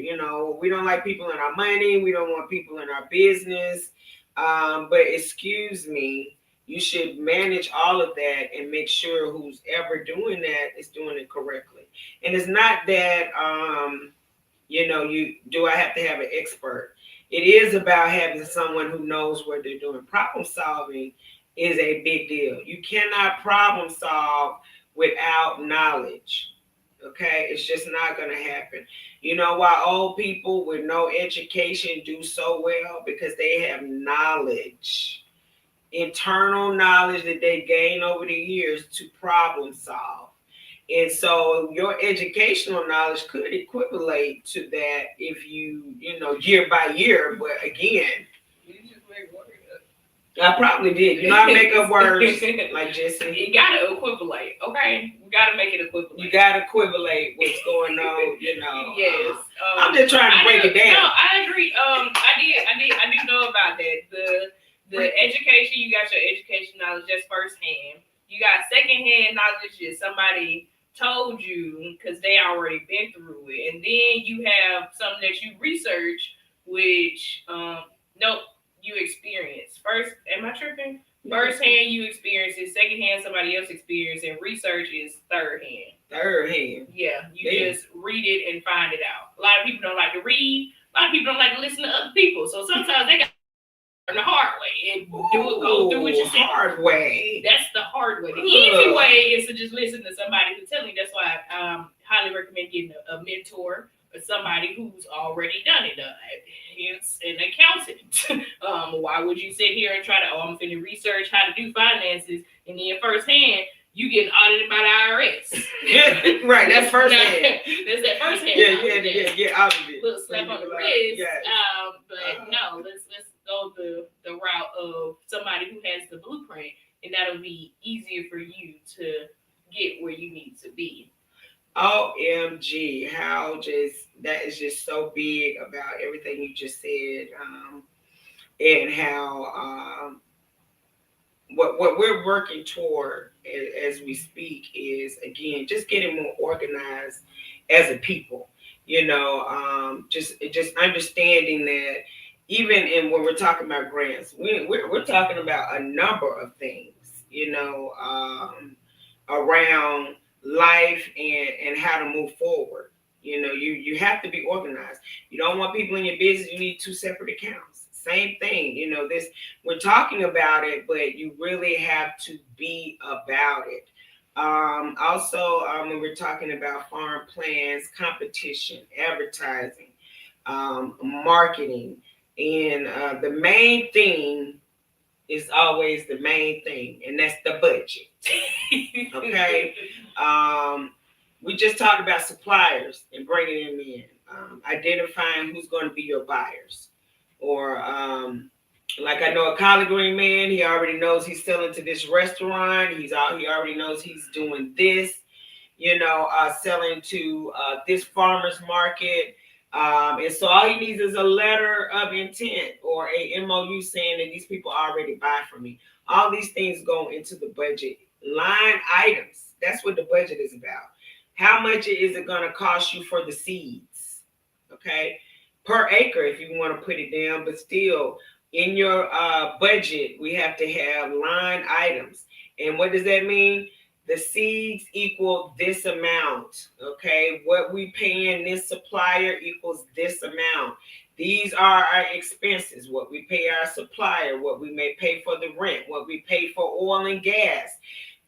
B: We don't like people in our money. We don't want people in our business. But excuse me, you should manage all of that and make sure who's ever doing that is doing it correctly. And it's not that, I have to have an expert. It is about having someone who knows what they're doing. Problem solving is a big deal. You cannot problem solve without knowledge. Okay, it's just not going to happen. You know why old people with no education do so well? Because they have knowledge, internal knowledge that they gain over the years to problem solve. And so your educational knowledge could equivalent to that if year by year. But again,
C: You just make words up.
B: I probably did. I make up words like Jesse.
C: You gotta equivalent, okay? You gotta make it equivalent.
B: You gotta equivalent what's going on.
C: Yes.
B: I'm just trying to break it down.
C: No, I agree. I do know about that. The education, you got your education knowledge just firsthand. You got secondhand knowledge that somebody told you because they already been through it, and then you have something that you research, which you experience first. Am I tripping? Firsthand you experience it, secondhand somebody else experience, and research is third hand.
B: Third hand.
C: Yeah, you just read it and find it out. A lot of people don't like to read. A lot of people don't like to listen to other people. So sometimes they got the hard way and go through it yourself.
B: Hard way.
C: That's the hard way. The easy way is to just listen to somebody who's telling you. That's why I highly recommend getting a mentor or somebody who's already done it. Hence, an accountant. Why would you sit here and try to? I'm going to research how to do finances, and then firsthand you getting audited by the IRS.
B: Right. That's firsthand.
C: That's that firsthand.
B: Yeah. Audited.
C: Little slap on the wrist. But no, let's go the route of somebody who has the blueprint, and that'll be easier for you to get where you need to be.
B: OMG, that is just so big about everything you just said, and how what we're working toward as we speak is, again, just getting more organized as a people. Just understanding that even when we're talking about grants, we're talking about a number of things, around life and how to move forward. You have to be organized. You don't want people in your business. You need 2 separate accounts. Same thing. We're talking about it, but you really have to be about it. Also, when we're talking about farm plans, competition, advertising, marketing, and the main thing is always the main thing, and that's the budget. Okay. We just talked about suppliers and bringing them in, identifying who's going to be your buyers, or like I know a collard green man. He already knows he's selling to this restaurant. He already knows he's doing this. Selling to this farmer's market. And so all he needs is a letter of intent or a MOU saying that these people already buy from me. All these things go into the budget. Line items. That's what the budget is about. How much is it going to cost you for the seeds? Okay. Per acre, if you want to put it down, but still in your budget, we have to have line items. And what does that mean? The seeds equal this amount, okay? What we pay in this supplier equals this amount. These are our expenses, what we pay our supplier, what we may pay for the rent, what we pay for oil and gas.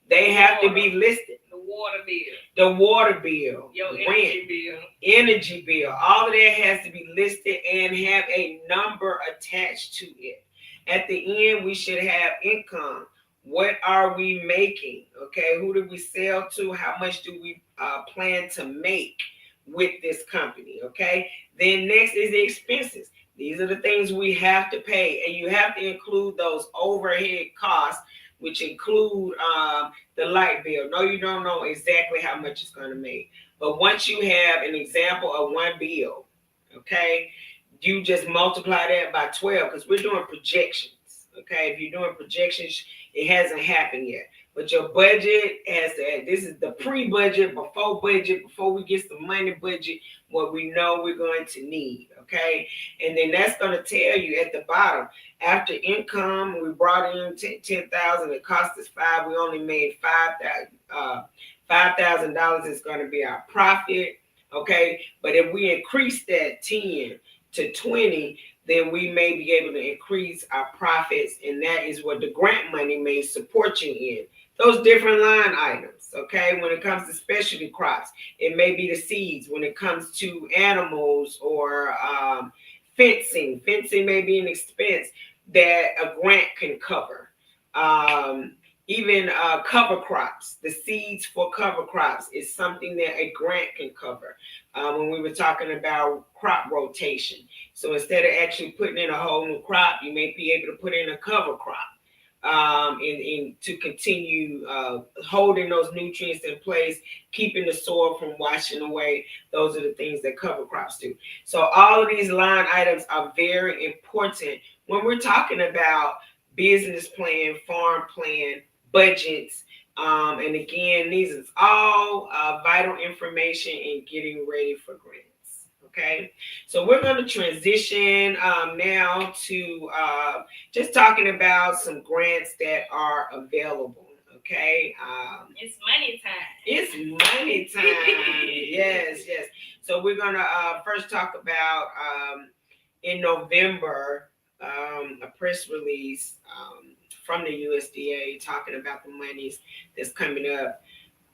B: They have to be listed.
C: The water bill.
B: The water bill.
C: Your
B: rent,
C: energy bill.
B: Energy bill. All of that has to be listed and have a number attached to it. At the end, we should have income. What are we making? Okay, who do we sell to? How much do we plan to make with this company? Okay, then next is the expenses. These are the things we have to pay, and you have to include those overhead costs which include the light bill. No, you don't know exactly how much it's going to make. But once you have an example of one bill, okay, you just multiply that by 12 because we're doing projections. Okay, if you're doing projections, it hasn't happened yet. But your budget has to, this is the pre-budget, before we get some money budget, what we know we're going to need, okay? And then that's going to tell you at the bottom, after income, we brought in 10,000, it cost us 5, we only made $5,000 is going to be our profit, okay? But if we increase that 10 to 20, then we may be able to increase our profits, and that is what the grant money may support you in. Those different line items, okay? When it comes to specialty crops, it may be the seeds. When it comes to animals or fencing may be an expense that a grant can cover. Even cover crops, the seeds for cover crops is something that a grant can cover. When we were talking about crop rotation. So instead of actually putting in a whole new crop, you may be able to put in a cover crop. And to continue holding those nutrients in place, keeping the soil from washing away. Those are the things that cover crops do. So all of these line items are very important when we're talking about business plan, farm plan, budgets. And again, these is all vital information in getting ready for grants. Okay, so we're going to transition now to just talking about some grants that are available. Okay,
C: it's money time.
B: It's money time. Yes. So we're going to first talk about in November a press release from the USDA talking about the monies that's coming up.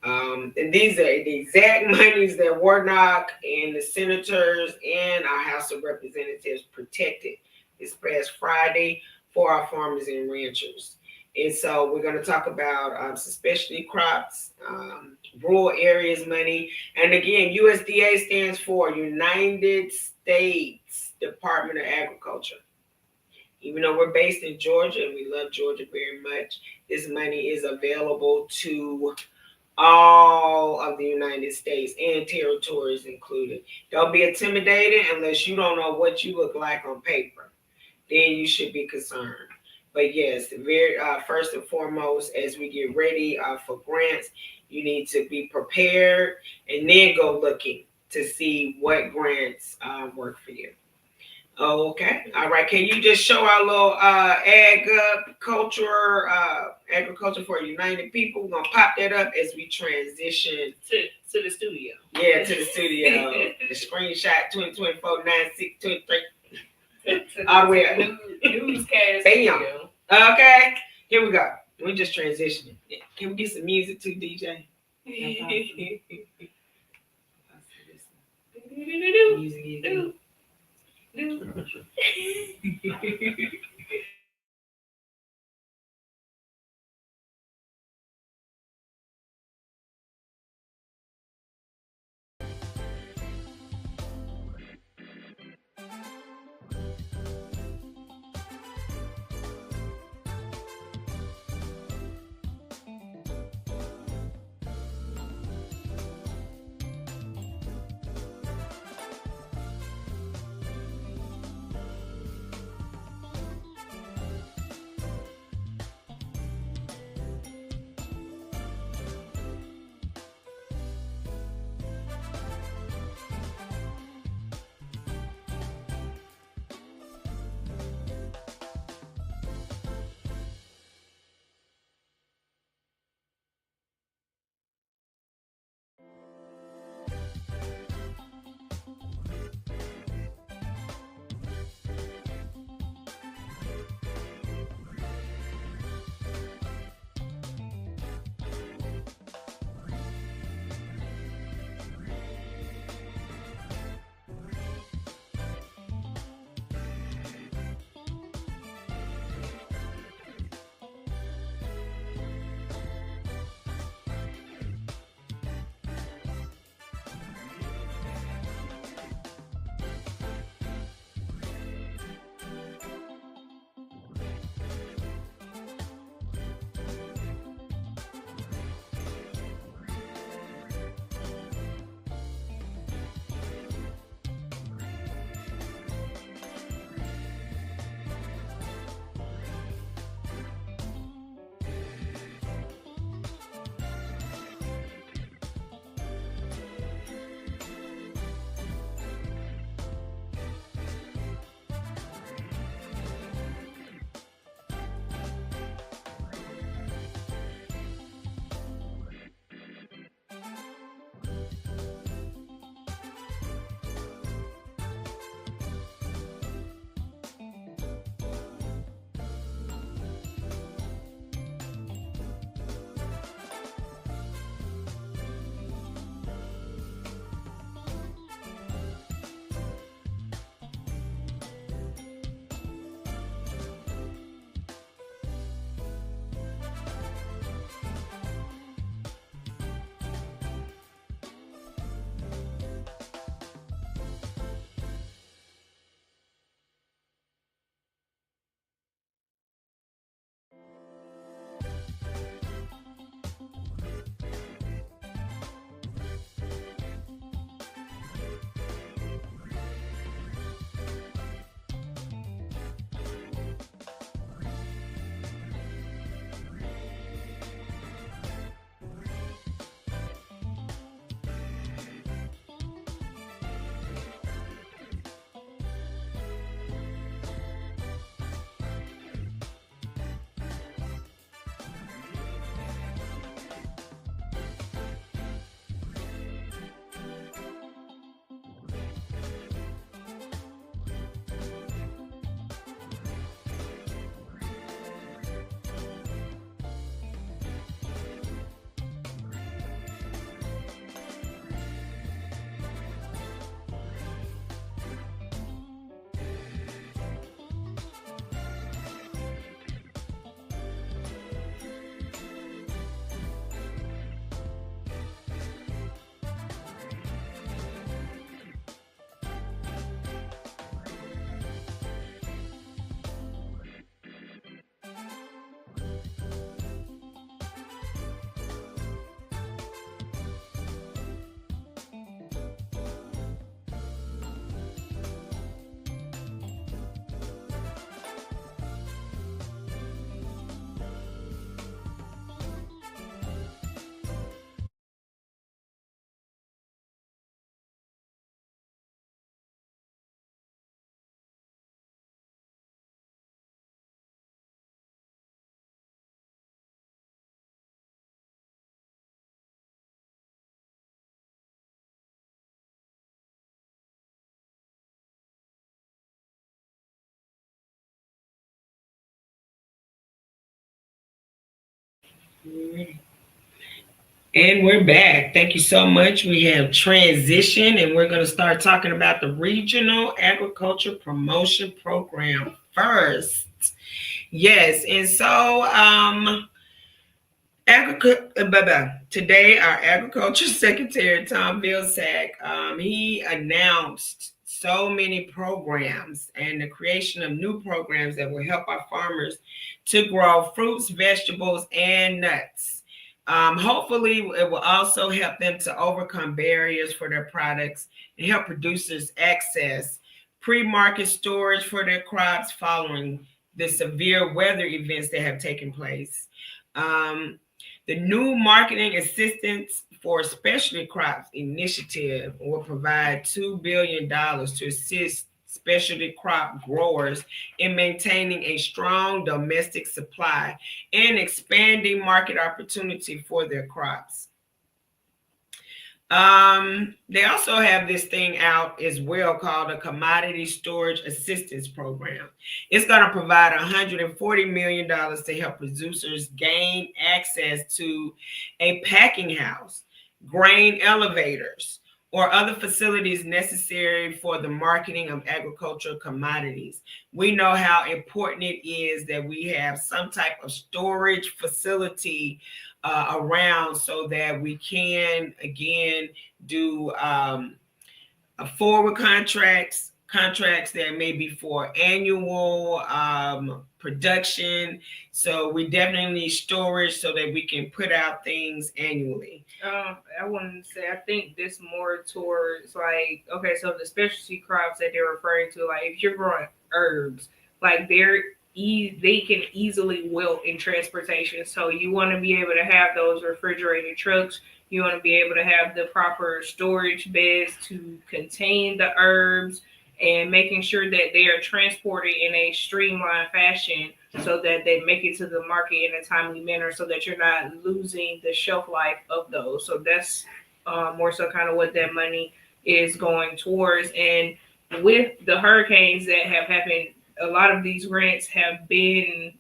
B: And these are the exact monies that Warnock and the senators and our House of Representatives protected this past Friday for our farmers and ranchers. And so we're going to talk about some specialty crops, rural areas money. And again, USDA stands for United States Department of Agriculture. Even though we're based in Georgia and we love Georgia very much, this money is available to all of the United States and territories included. Don't be intimidated unless you don't know what you look like on paper. Then you should be concerned. But yes, very first and foremost, as we get ready for grants, you need to be prepared and then go looking to see what grants work for you. Okay. All right. Can you just show our little agriculture for united people? We're gonna pop that up as we transition
C: to the studio.
B: Yeah, to the studio. The screenshot 2024-9-6-23. All the way up.
C: Newscast.
B: Bam. Okay. Here we go. We just transitioning. Can we get some music too, DJ? Music is good. And we're back. Thank you so much. We have transition, and we're going to start talking about the Regional Agriculture Promotion Program first. Yes, and so today our Agriculture Secretary Tom Vilsack, he announced so many programs and the creation of new programs that will help our farmers to grow fruits, vegetables, and nuts. Hopefully, it will also help them to overcome barriers for their products and help producers access pre-market storage for their crops following the severe weather events that have taken place. Um, the new Marketing Assistance for Specialty Crops initiative will provide $2 billion to assist specialty crop growers in maintaining a strong domestic supply and expanding market opportunity for their crops. They also have this thing out as well called a Commodity Storage Assistance Program. It's going to provide $140 million to help producers gain access to a packing house, grain elevators, or other facilities necessary for the marketing of agricultural commodities. We know how important it is that we have some type of storage facility around so that we can again do forward contracts that may be for annual production. So we definitely need storage so that we can put out things annually.
C: I wanted to say, I think this more towards like, okay, so the specialty crops that they're referring to, like if you're growing herbs, like they can easily wilt in transportation. So you want to be able to have those refrigerated trucks. You want to be able to have the proper storage beds to contain the herbs and making sure that they are transported in a streamlined fashion so that they make it to the market in a timely manner so that you're not losing the shelf life of those. So that's more so kind of what that money is going towards. And with the hurricanes that have happened, a lot of these grants have been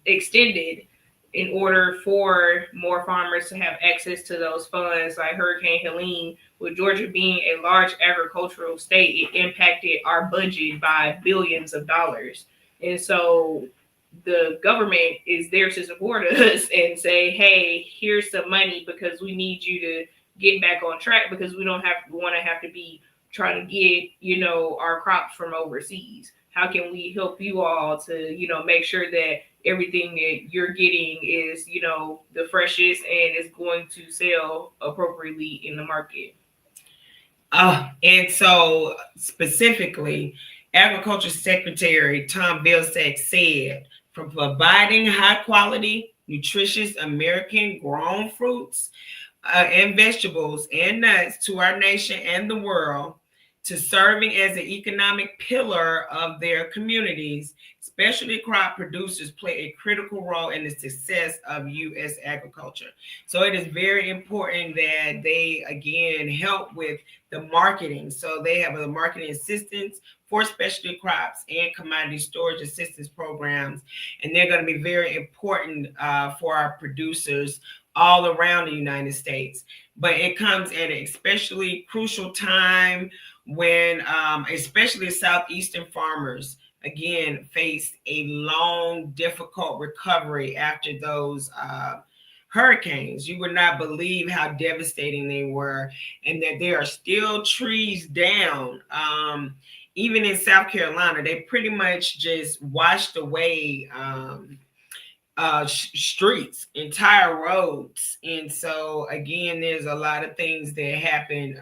C: extended in order for more farmers to have access to those funds. Like Hurricane Helene, with Georgia being a large agricultural state, it impacted our budget by billions of dollars. And so the government is there to support us and say, hey, here's some money because we need you to get back on track because we don't want to have to be trying to get, our crops from overseas. How can we help you all to, make sure that everything that you're getting is, the freshest and is going to sell appropriately in the market?
B: And so specifically, Agriculture Secretary Tom Vilsack said, from providing high quality, nutritious American grown fruits and vegetables and nuts to our nation and the world, to serving as an economic pillar of their communities, specialty crop producers play a critical role in the success of U.S. agriculture. So it is very important that they, again, help with the marketing. So they have a marketing assistance for specialty crops and commodity storage assistance programs. And they're going to be very important for our producers all around the United States. But it comes at an especially crucial time when especially Southeastern farmers, again, faced a long, difficult recovery after those hurricanes. You would not believe how devastating they were, and that there are still trees down. Even in South Carolina, they pretty much just washed away streets, entire roads. And so, again, there's a lot of things that happen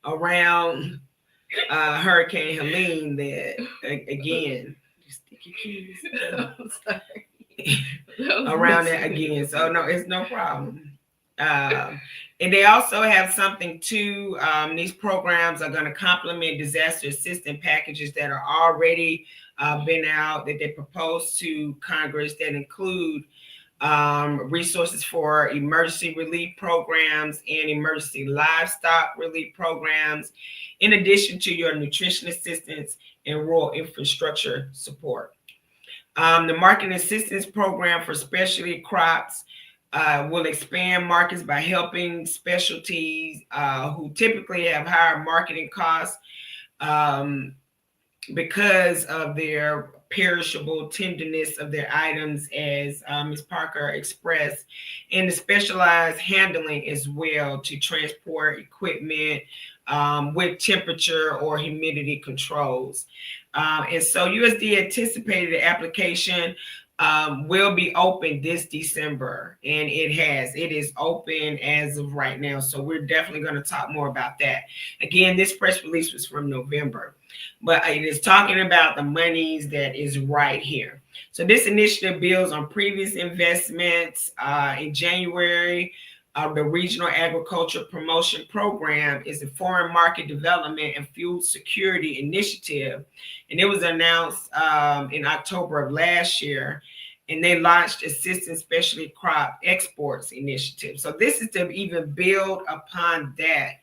B: around Hurricane Helene that, again, just stick your keys around that again. So no, it's no problem. And they also have something too. These programs are going to complement disaster assistance packages that are already been out, that they propose to Congress, that include resources for emergency relief programs and emergency livestock relief programs, in addition to your nutrition assistance and rural infrastructure support. The market assistance program for specialty crops will expand markets by helping specialties who typically have higher marketing costs um, because of their perishable tenderness of their items, as Ms. Parker expressed, and the specialized handling as well to transport equipment with temperature or humidity controls. And so USDA anticipated the application will be open this December, and it has. It is open as of right now. So we're definitely going to talk more about that. Again, this press release was from November, but it is talking about the monies that is right here. So this initiative builds on previous investments. In January, the Regional Agriculture Promotion Program is a foreign market development and food security initiative, and it was announced in October of last year. And they launched Assistant Specialty Crop Exports Initiative. So this is to even build upon that.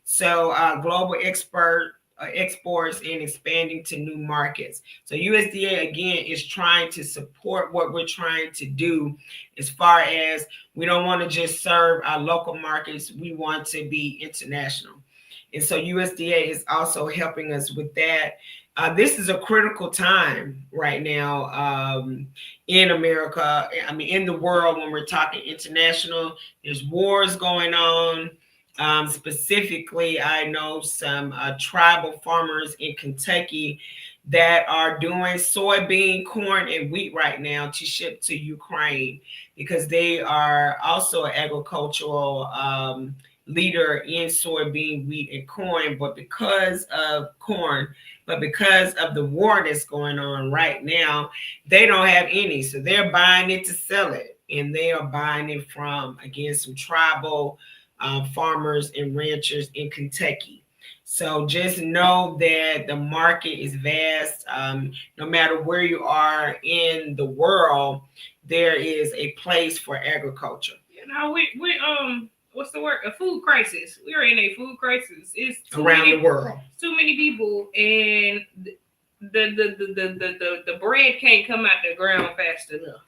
B: So global exports and expanding to new markets. So USDA again is trying to support what we're trying to do, as far as we don't want to just serve our local markets, we want to be international. And so USDA is also helping us with that. This is a critical time right now in America. I mean, in the world, when we're talking international, there's wars going on. Specifically, I know some tribal farmers in Kentucky that are doing soybean, corn, and wheat right now to ship to Ukraine, because they are also an agricultural leader in soybean, wheat, and corn. But because of the war that's going on right now, they don't have any. So they're buying it to sell it. And they are buying it from, again, some tribal farmers and ranchers in Kentucky. So just know that the market is vast. No matter where you are in the world, there is a place for agriculture.
C: You know, we what's the word? A food crisis. We are in a food crisis. It's
B: around the world.
C: Too many people, and the bread can't come out the ground fast enough.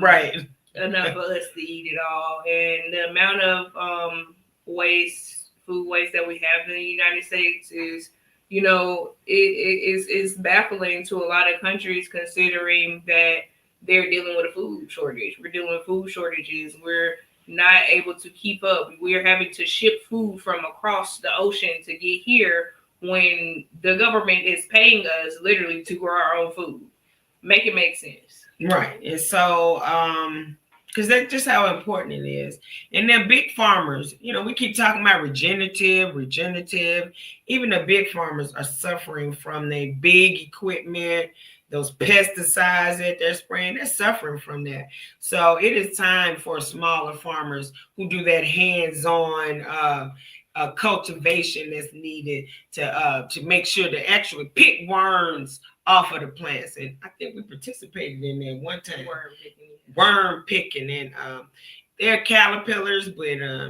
B: Right.
C: Enough for us to eat it all, and the amount of food waste that we have in the United States is, you know, it's baffling to a lot of countries, considering that they're dealing with a food shortage. We're dealing with food shortages. We're not able to keep up. We're having to ship food from across the ocean to get here when the government is paying us literally to grow our own food. Make it make sense.
B: Right. And so, because that's just how important it is. And then big farmers, you know, we keep talking about regenerative. Even the big farmers are suffering from the big equipment, those pesticides that they're spraying. They're suffering from that. So it is time for smaller farmers who do that hands-on cultivation that's needed to make sure to actually pick worms off of the plants. And I think we participated in that one time. Worm picking, and they're caterpillars, but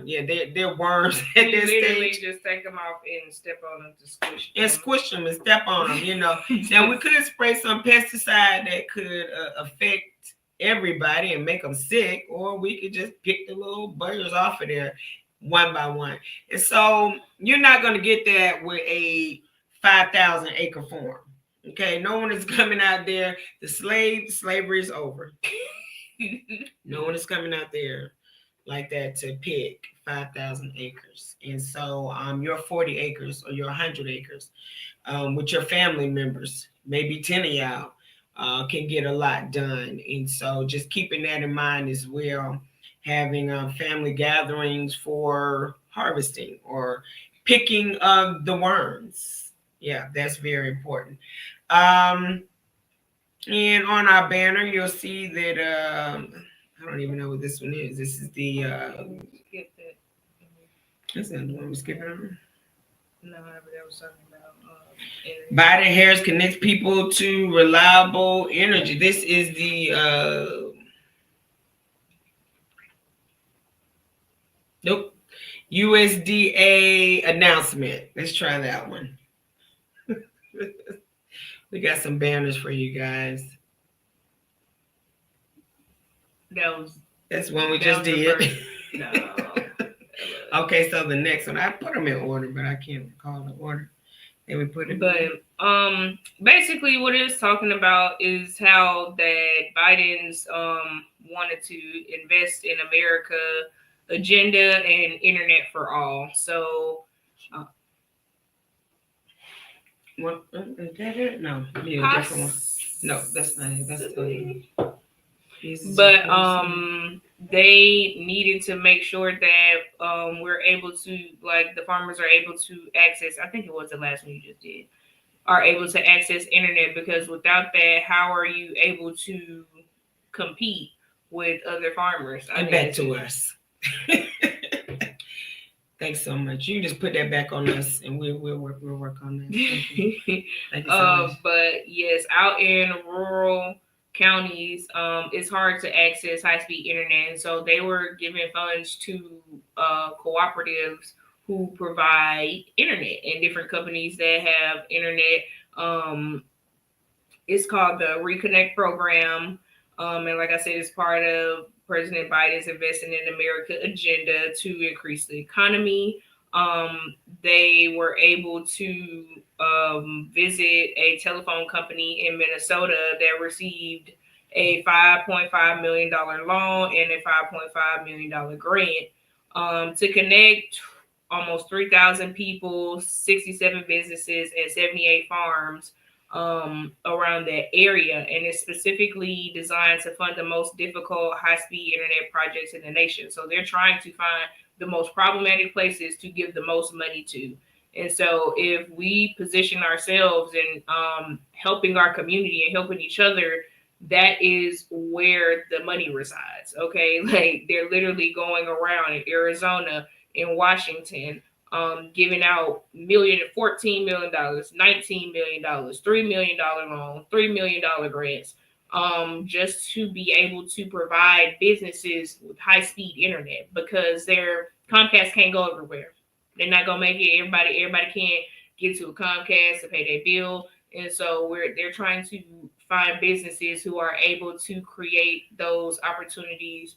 B: yeah, they're worms at this stage.
C: Just take them off and step on them to squish
B: them. And squish them and step on them, you know. Now we could spray some pesticide that could affect everybody and make them sick, or we could just pick the little buggers off of there one by one. And so you're not going to get that with a 5,000 acre farm. Okay, no one is coming out there. The slavery is over. No one is coming out there like that to pick 5,000 acres. And so your 40 acres or your 100 acres with your family members, maybe 10 of y'all, can get a lot done. And so just keeping that in mind as well, having family gatherings for harvesting or picking the worms. Yeah, that's very important. And on our banner, you'll see that I don't even know what this one is. This is the That's not the one we're skipping over.
C: No, but that was talking about
B: Biden-Harris connects people to reliable energy. This is the USDA announcement. Let's try that one. We got some banners for you guys. That's one we just did.
C: No.
B: Okay, so the next one, I put them in order, but I can't recall the order. And we put it.
C: But basically, what it's talking about is how that Biden's wanted to invest in America agenda and internet for all. So.
B: What is that it? No, yeah, different one. No, that's not it. That's the.
C: But they needed to make sure that we're able to, like, the farmers are able to access. I think it was the last one you just did. Are able to access internet, because without that, how are you able to compete with other farmers?
B: And back to us. Thanks so much. You just put that back on us, and we'll work on that. Thank you. Thank you so much.
C: But yes, out in rural counties, it's hard to access high-speed internet, and so they were giving funds to cooperatives who provide internet, and different companies that have internet. It's called the Reconnect program, and like I said, it's part of President Biden's Investing in America agenda to increase the economy. They were able to visit a telephone company in Minnesota that received a $5.5 million loan and a $5.5 million grant to connect almost 3,000 people, 67 businesses, and 78 farms around that area, and it's specifically designed to fund the most difficult high-speed internet projects in the nation. So they're trying to find the most problematic places to give the most money to. And so if we position ourselves in helping our community and helping each other, that is where the money resides. Okay, like they're literally going around in Arizona, in Washington, giving out $14 million, $19 million, $3 million loan, $3 million grants, just to be able to provide businesses with high-speed internet, because their Comcast can't go everywhere. They're not gonna make it. Everybody can't get to a Comcast to pay their bill, and so they're trying to find businesses who are able to create those opportunities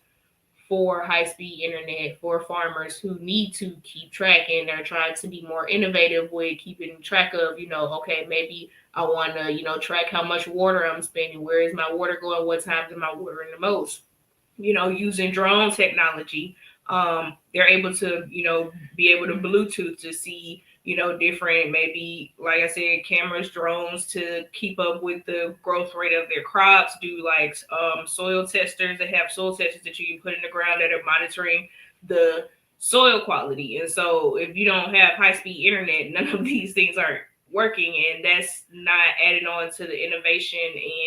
C: for high-speed internet for farmers who need to keep track, and they're trying to be more innovative with keeping track of, okay, maybe I want to, track how much water I'm spending. Where is my water going? What times am I watering the most? Using drone technology, they're able to, be able to Bluetooth to see, different, maybe, like I said, cameras, drones to keep up with the growth rate of their crops, do like soil testers. They have soil testers that you can put in the ground that are monitoring the soil quality. And so if you don't have high-speed internet, none of these things are working, and that's not adding on to the innovation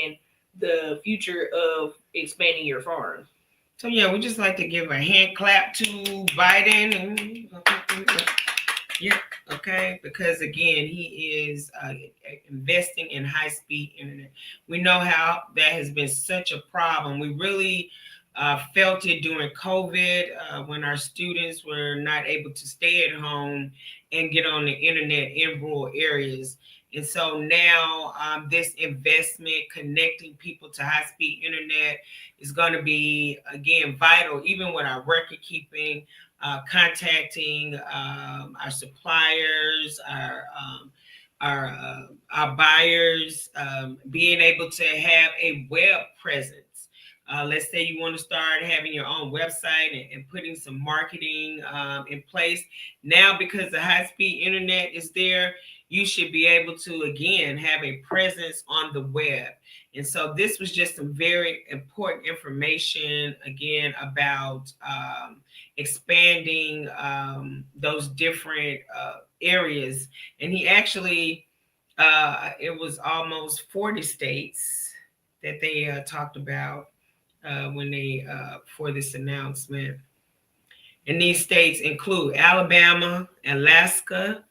C: and the future of expanding your farm.
B: So yeah, we just like to give a hand clap to Biden. Yeah, okay, because again, he is investing in high-speed internet. We know how that has been such a problem. We really felt it during COVID when our students were not able to stay at home and get on the internet in rural areas. And so now this investment, connecting people to high-speed internet, is going to be, again, vital, even with our record keeping, contacting our suppliers, our buyers, being able to have a web presence. Let's say you want to start having your own website and putting some marketing in place. Now, because the high-speed internet is there, you should be able to, again, have a presence on the web. And so this was just some very important information, again, about expanding those different areas. And he actually, it was almost 40 states that they talked about when they, for this announcement. And these states include Alabama, Alaska,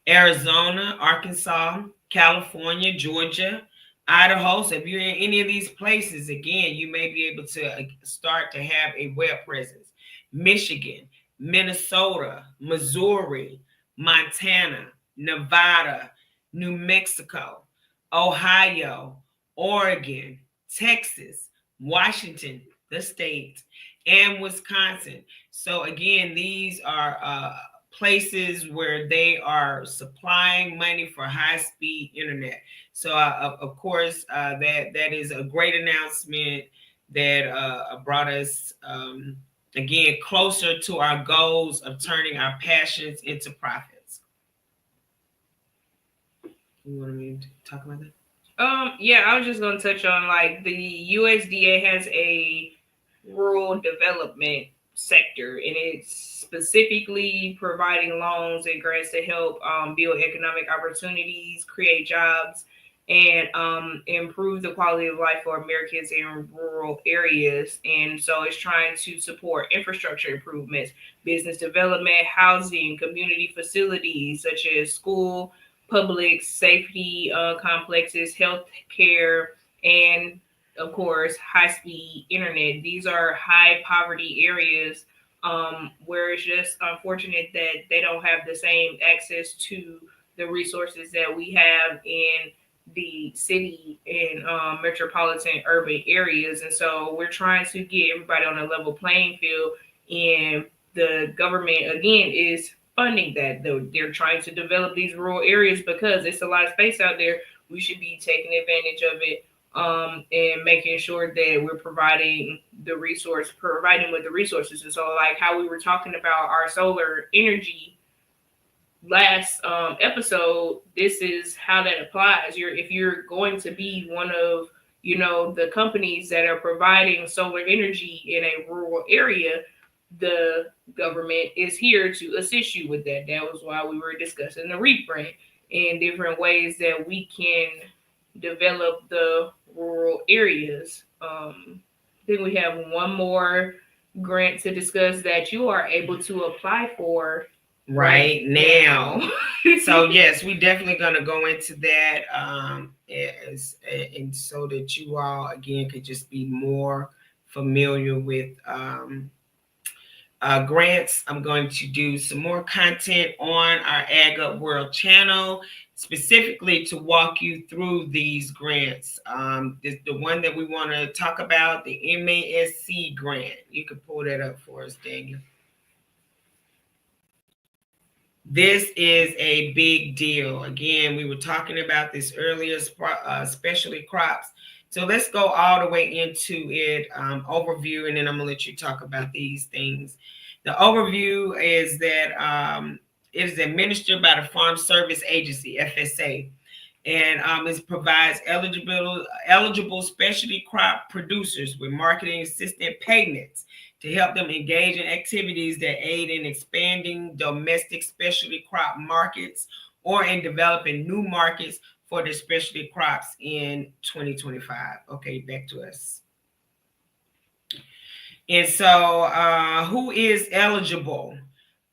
B: Arizona, Arkansas, California, Georgia, Idaho. So if you're in any of these places, again, you may be able to start to have a web presence. Michigan, Minnesota, Missouri, Montana, Nevada, New Mexico, Ohio, Oregon, Texas, Washington, the state, and Wisconsin. So again, these are places where they are supplying money for high-speed internet. So of course, that is a great announcement that brought us again closer to our goals of turning our passions into profits. You want me to talk about that?
C: Yeah, I was just gonna touch on like the USDA has a rural development sector, and it's specifically providing loans and grants to help build economic opportunities, create jobs, and improve the quality of life for Americans in rural areas. And so it's trying to support infrastructure improvements, business development, housing, community facilities such as school, public safety complexes, health care, and of course, high speed internet. These are high poverty areas where it's just unfortunate that they don't have the same access to the resources that we have in the city and metropolitan urban areas. And so we're trying to get everybody on a level playing field. And the government, again, is funding that. They're trying to develop these rural areas because it's a lot of space out there. We should be taking advantage of it and making sure that we're providing with the resources. And so, like how we were talking about our solar energy last episode, this is how that applies. If you're going to be one of the companies that are providing solar energy in a rural area, the government is here to assist you with that. That was why we were discussing the REAP grant and different ways that we can develop the rural areas. Then we have one more grant to discuss that you are able to apply for
B: right now. So yes, we definitely going to go into that and so that you all again could just be more familiar with grants. I'm going to do some more content on our Ag Up World channel, specifically to walk you through these grants. The one that we want to talk about, the MASC grant. You can pull that up for us, Daniel. This is a big deal. Again, we were talking about this earlier, especially crops. So let's go all the way into it, overview, and then I'm going to let you talk about these things. The overview is that it is administered by the Farm Service Agency, FSA, and it provides eligible specialty crop producers with marketing assistant payments to help them engage in activities that aid in expanding domestic specialty crop markets or in developing new markets for their specialty crops in 2025. Okay, back to us. And so who is eligible?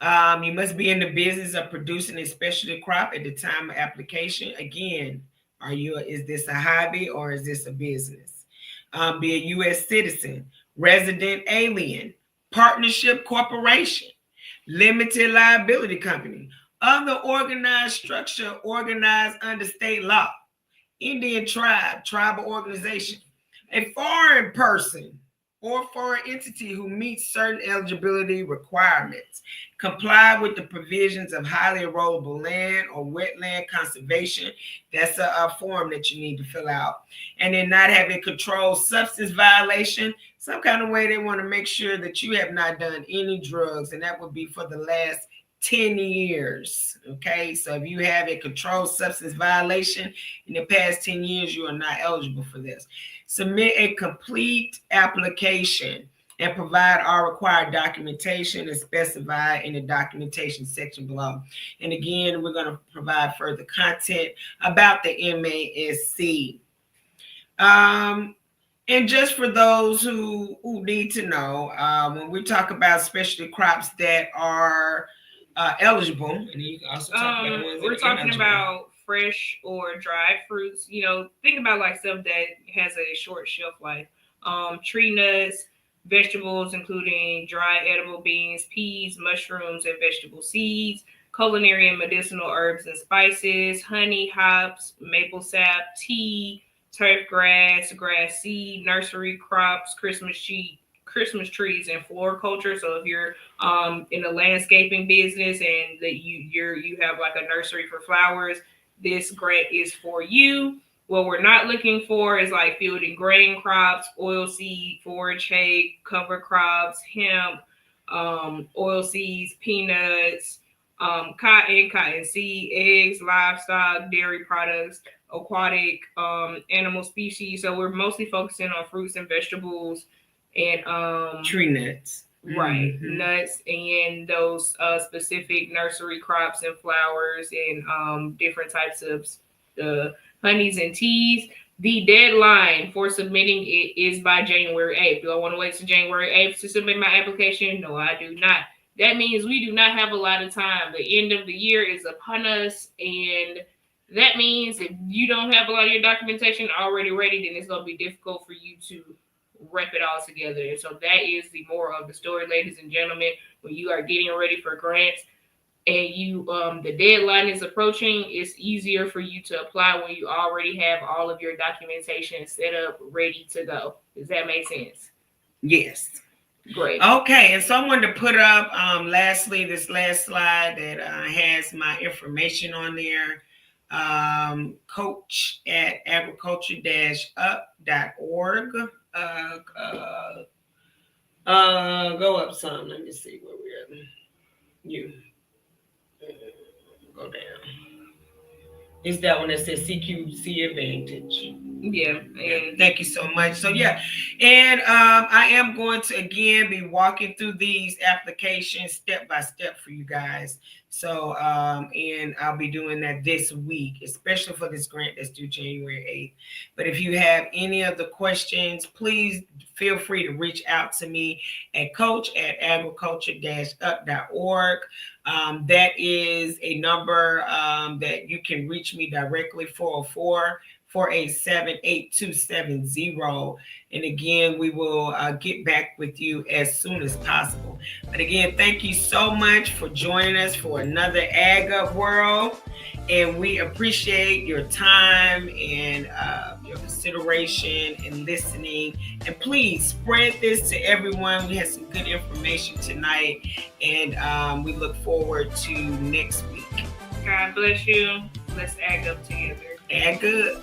B: You must be in the business of producing a specialty crop at the time of application. Again, is this a hobby or is this a business? Be a U.S. citizen, resident alien, partnership corporation, limited liability company, other organized structure organized under state law, Indian tribe, tribal organization, a foreign person or foreign entity who meets certain eligibility requirements, comply with the provisions of highly erodible land or wetland conservation. That's a form that you need to fill out. And then not have a controlled substance violation. Some kind of way they want to make sure that you have not done any drugs, and that would be for the last 10 years. Okay, so if you have a controlled substance violation in the past 10 years, you are not eligible for this. Submit a complete application and provide all required documentation as specified in the documentation section below. And again, we're going to provide further content about the MASC. And just for those who need to know, when we talk about specialty crops that are eligible, and you can also talk about the ones
C: we're talking about fresh or dried fruits. Think about like stuff that has a short shelf life. Tree nuts, vegetables, including dry edible beans, peas, mushrooms, and vegetable seeds, culinary and medicinal herbs and spices, honey, hops, maple sap, tea, turf grass, grass seed, nursery crops, Christmas trees, and floriculture. So if you're in the landscaping business and that you have like a nursery for flowers, this grant is for you. What we're not looking for is like field and grain crops, oilseed, forage hay, cover crops, hemp, oil seeds, peanuts, cotton seed, eggs, livestock, dairy products, aquatic animal species. So we're mostly focusing on fruits and vegetables and
B: tree nuts.
C: Right, nuts and those specific nursery crops and flowers and different types of honeys and teas. The deadline for submitting it is by January 8th. Do I want to wait till January 8th to submit my application? No, I do not. That means we do not have a lot of time. The end of the year is upon us, and that means if you don't have a lot of your documentation already ready, then it's going to be difficult for you to rep it all together. And so that is the moral of the story, ladies and gentlemen. When you are getting ready for grants and you the deadline is approaching, it's easier for you to apply when you already have all of your documentation set up, ready to go. Does that make sense?
B: Yes.
C: Great.
B: Okay, and so I wanted to put up lastly this last slide that has my information on there. Coach at agriculture-up.org. Go up some. Let me see where we're at. You go down. It's that one that says CQC Advantage.
C: Yeah.
B: Thank you so much. So yeah, and I am going to again be walking through these applications step by step for you guys. So and I'll be doing that this week, especially for this grant that's due January 8th. But if you have any other questions, please feel free to reach out to me at coach@agriculture-up.org. That is a number that you can reach me directly, 404-487-8270. And again, we will get back with you as soon as possible. But again, thank you so much for joining us for another Ag Up World. And we appreciate your time and your consideration and listening. And please spread this to everyone. We had some good information tonight. And we look forward to next week.
C: God bless you. Let's ag up together.
B: Ag good.